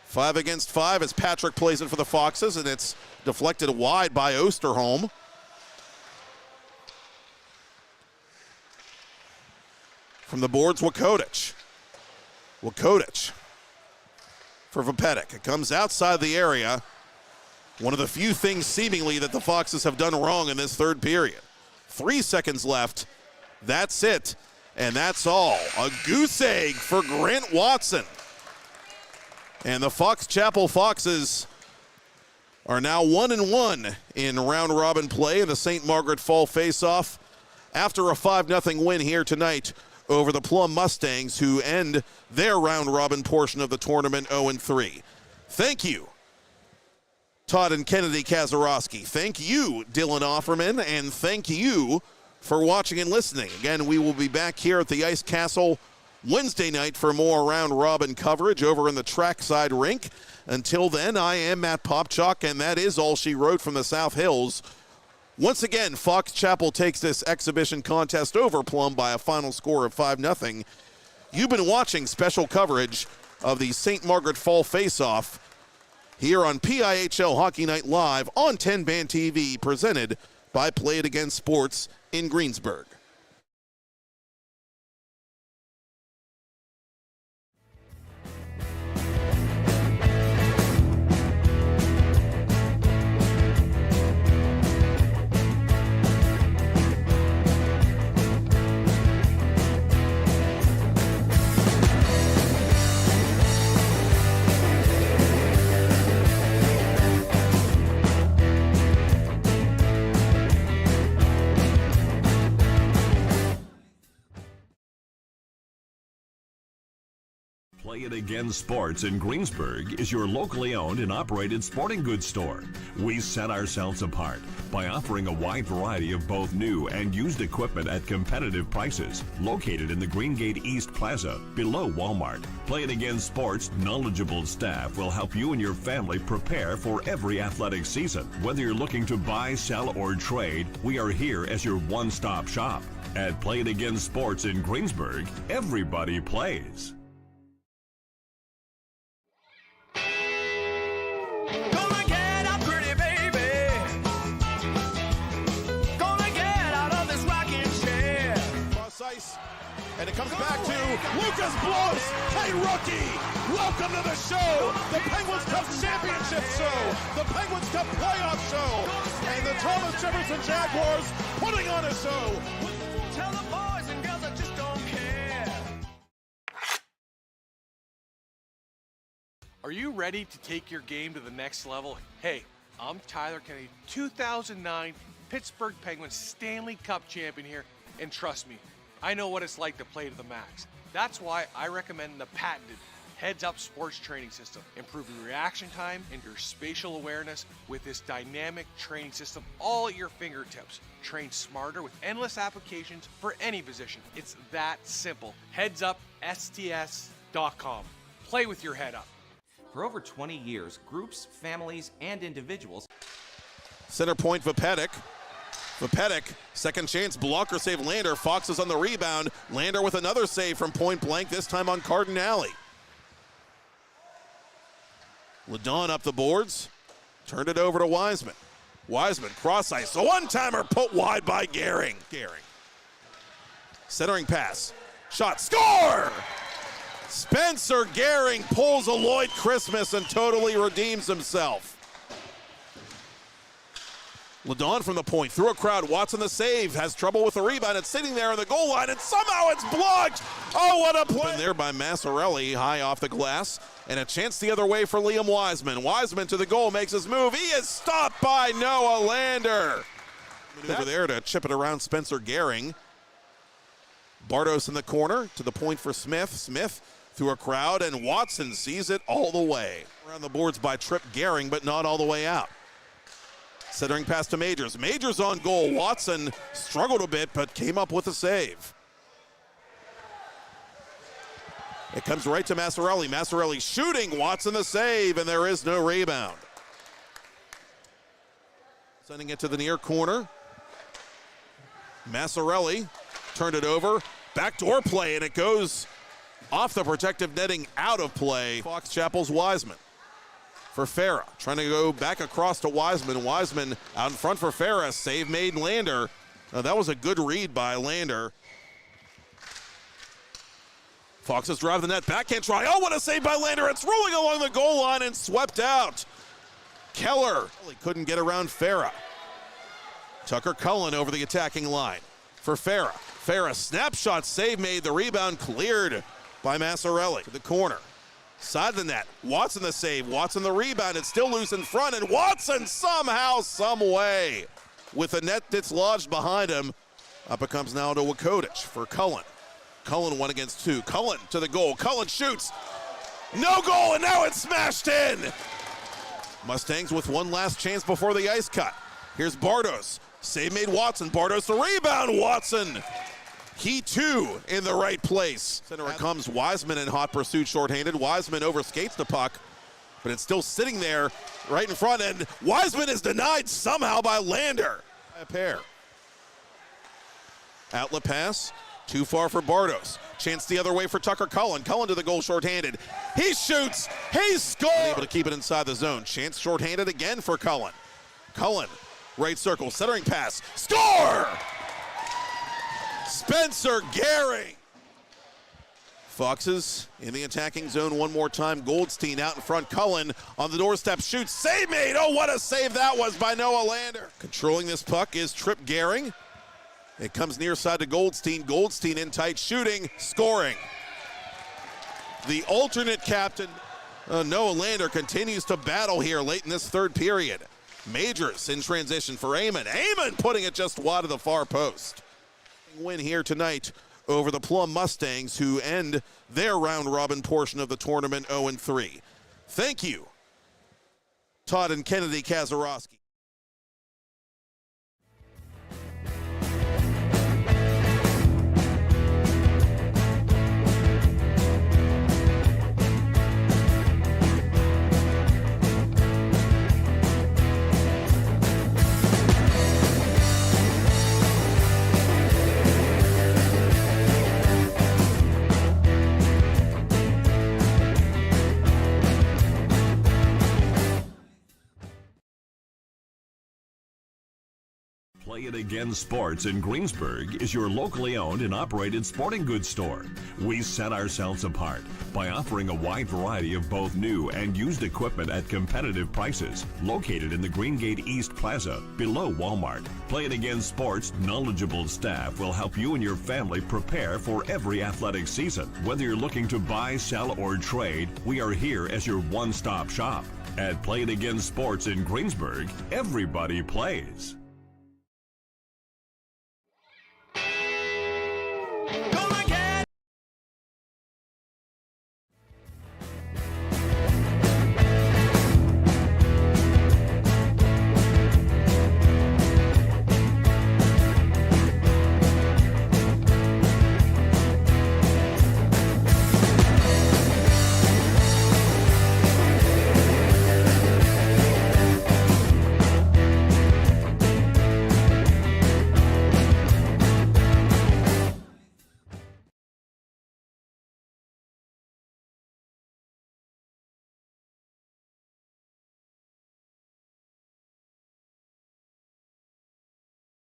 5 against 5 as Patrick plays it for the Foxes, and it's deflected wide by Osterholm. From the boards, Wakodich. Wakodich for Vopedic. It comes outside the area. One of the few things seemingly that the Foxes have done wrong in this third period. 3 seconds left. That's it, and that's all. A goose egg for Grant Watson. And the Fox Chapel Foxes are now 1-1 in round-robin play in the St. Margaret Fall Face Off after a 5-0 win here tonight over the Plum Mustangs, who end their round-robin portion of the tournament 0-3. Thank you, Todd and Kennedy Kazarowski. Thank you, Dylan Offerman, and thank you for watching and listening. Again, we will be back here at the Ice Castle Wednesday night for more round-robin coverage over in the trackside rink. Until then, I am Matt Popchock, and that is all she wrote from the South Hills. Once again, Fox Chapel takes this exhibition contest over Plum by a final score of 5-0. You've been watching special coverage of the St. Margaret Fall Face-Off here on PIHL Hockey Night Live on 10 Band TV, presented by Play It Again Sports in Greensburg. Play It Again Sports in Greensburg is your locally owned and operated sporting goods store. We set ourselves apart by offering a wide variety of both new and used equipment at competitive prices. Located in the Greengate East Plaza, below Walmart, Play It Again Sports' knowledgeable staff will help you and your family prepare for every athletic season. Whether you're looking to buy, sell, or trade, we are here as your one-stop shop. At Play It Again Sports in Greensburg, everybody plays. Gonna get out, pretty baby. Gonna get out of this rocking chair. Cross ice, and it comes back to Lucas Blows. Hey, rookie, welcome to the show. The Penguins Cup Championship show. The Penguins Cup Playoff show. And the Thomas Jefferson Jaguars putting on a show. Tell the boys and girls I just don't care. Are you ready to take your game to the next level? Hey, I'm Tyler Kennedy, 2009 Pittsburgh Penguins Stanley Cup champion here, and trust me, I know what it's like to play to the max. That's why I recommend the patented heads-up sports training system, improving reaction time and your spatial awareness with this dynamic training system all at your fingertips. Train smarter with endless applications for any position. It's that simple. HeadsUpSTS.com. Play with your head up. For over 20 years, groups, families, and individuals. Center point, Vapetic. Vapetic, second chance, blocker save Lander. Fox is on the rebound. Lander with another save from point blank, this time on Cardinale. Ledon up the boards, turned it over to Wiseman. Wiseman, cross ice, a one-timer put wide by Gehring. Centering pass, shot, score! Spencer Gehring pulls a Lloyd Christmas and totally redeems himself. Ledon from the point, through a crowd, Watson the save, has trouble with the rebound, it's sitting there on the goal line, and somehow it's blocked! Oh, what a play! There by Massarelli, high off the glass, and a chance the other way for Liam Wiseman. Wiseman to the goal, makes his move, he is stopped by Noah Lander! Over there to chip it around Spencer Gehring. Bardos in the corner, to the point for Smith. Smith through a crowd, and Watson sees it all the way. Around the boards by Tripp Gehring, but not all the way out. Centering pass to Majors. Majors on goal. Watson struggled a bit, but came up with a save. It comes right to Massarelli. Massarelli shooting. Watson the save, and there is no rebound. Sending it to the near corner. Massarelli turned it over. Backdoor play, and it goes off the protective netting, out of play. Fox Chapel's Wiseman. For Farah, trying to go back across to Wiseman. Wiseman out in front for Farah, save made Lander. That was a good read by Lander. Fox has drive the net, backhand try. Oh, what a save by Lander. It's rolling along the goal line and swept out. Keller couldn't get around Farah. Tucker Cullen over the attacking line for Farah. Farah, snapshot save made, the rebound cleared by Massarelli. To the corner. Side of the net, Watson the save, Watson the rebound, it's still loose in front, and Watson somehow, some way, with a net that's lodged behind him, up it comes now to Wakodich for Cullen. Cullen 1 against 2, Cullen to the goal, Cullen shoots, no goal, and now it's smashed in! Mustangs with one last chance before the ice cut. Here's Bardos, save made Watson, Bardos the rebound, Watson! He too in the right place. Center it comes, Wiseman in hot pursuit, shorthanded. Wiseman overskates the puck, but it's still sitting there right in front, and Wiseman is denied somehow by Lander. A pair. Outlet pass, too far for Bardos. Chance the other way for Tucker Cullen. Cullen to the goal, shorthanded. He shoots, he scores! Able to keep it inside the zone. Chance shorthanded again for Cullen. Cullen Right circle, centering pass, score! Spencer Gehring. Foxes in the attacking zone one more time. Goldstein out in front. Cullen on the doorstep, shoots, save made. Oh, what a save that was by Noah Lander. Controlling this puck is Trip Gehring. It comes near side to Goldstein. Goldstein in tight, shooting, scoring. The alternate captain, Noah Lander, continues to battle here late in this third period. Majors in transition for Amon. Amon putting it just wide of the far post. Win here tonight over the Plum Mustangs, who end their round-robin portion of the tournament 0-3. Thank you, Todd and Kennedy Kazarowski. Play It Again Sports in Greensburg is your locally owned and operated sporting goods store. We set ourselves apart by offering a wide variety of both new and used equipment at competitive prices. Located in the Greengate East Plaza, below Walmart, Play It Again Sports' knowledgeable staff will help you and your family prepare for every athletic season. Whether you're looking to buy, sell, or trade, we are here as your one-stop shop. At Play It Again Sports in Greensburg, everybody plays.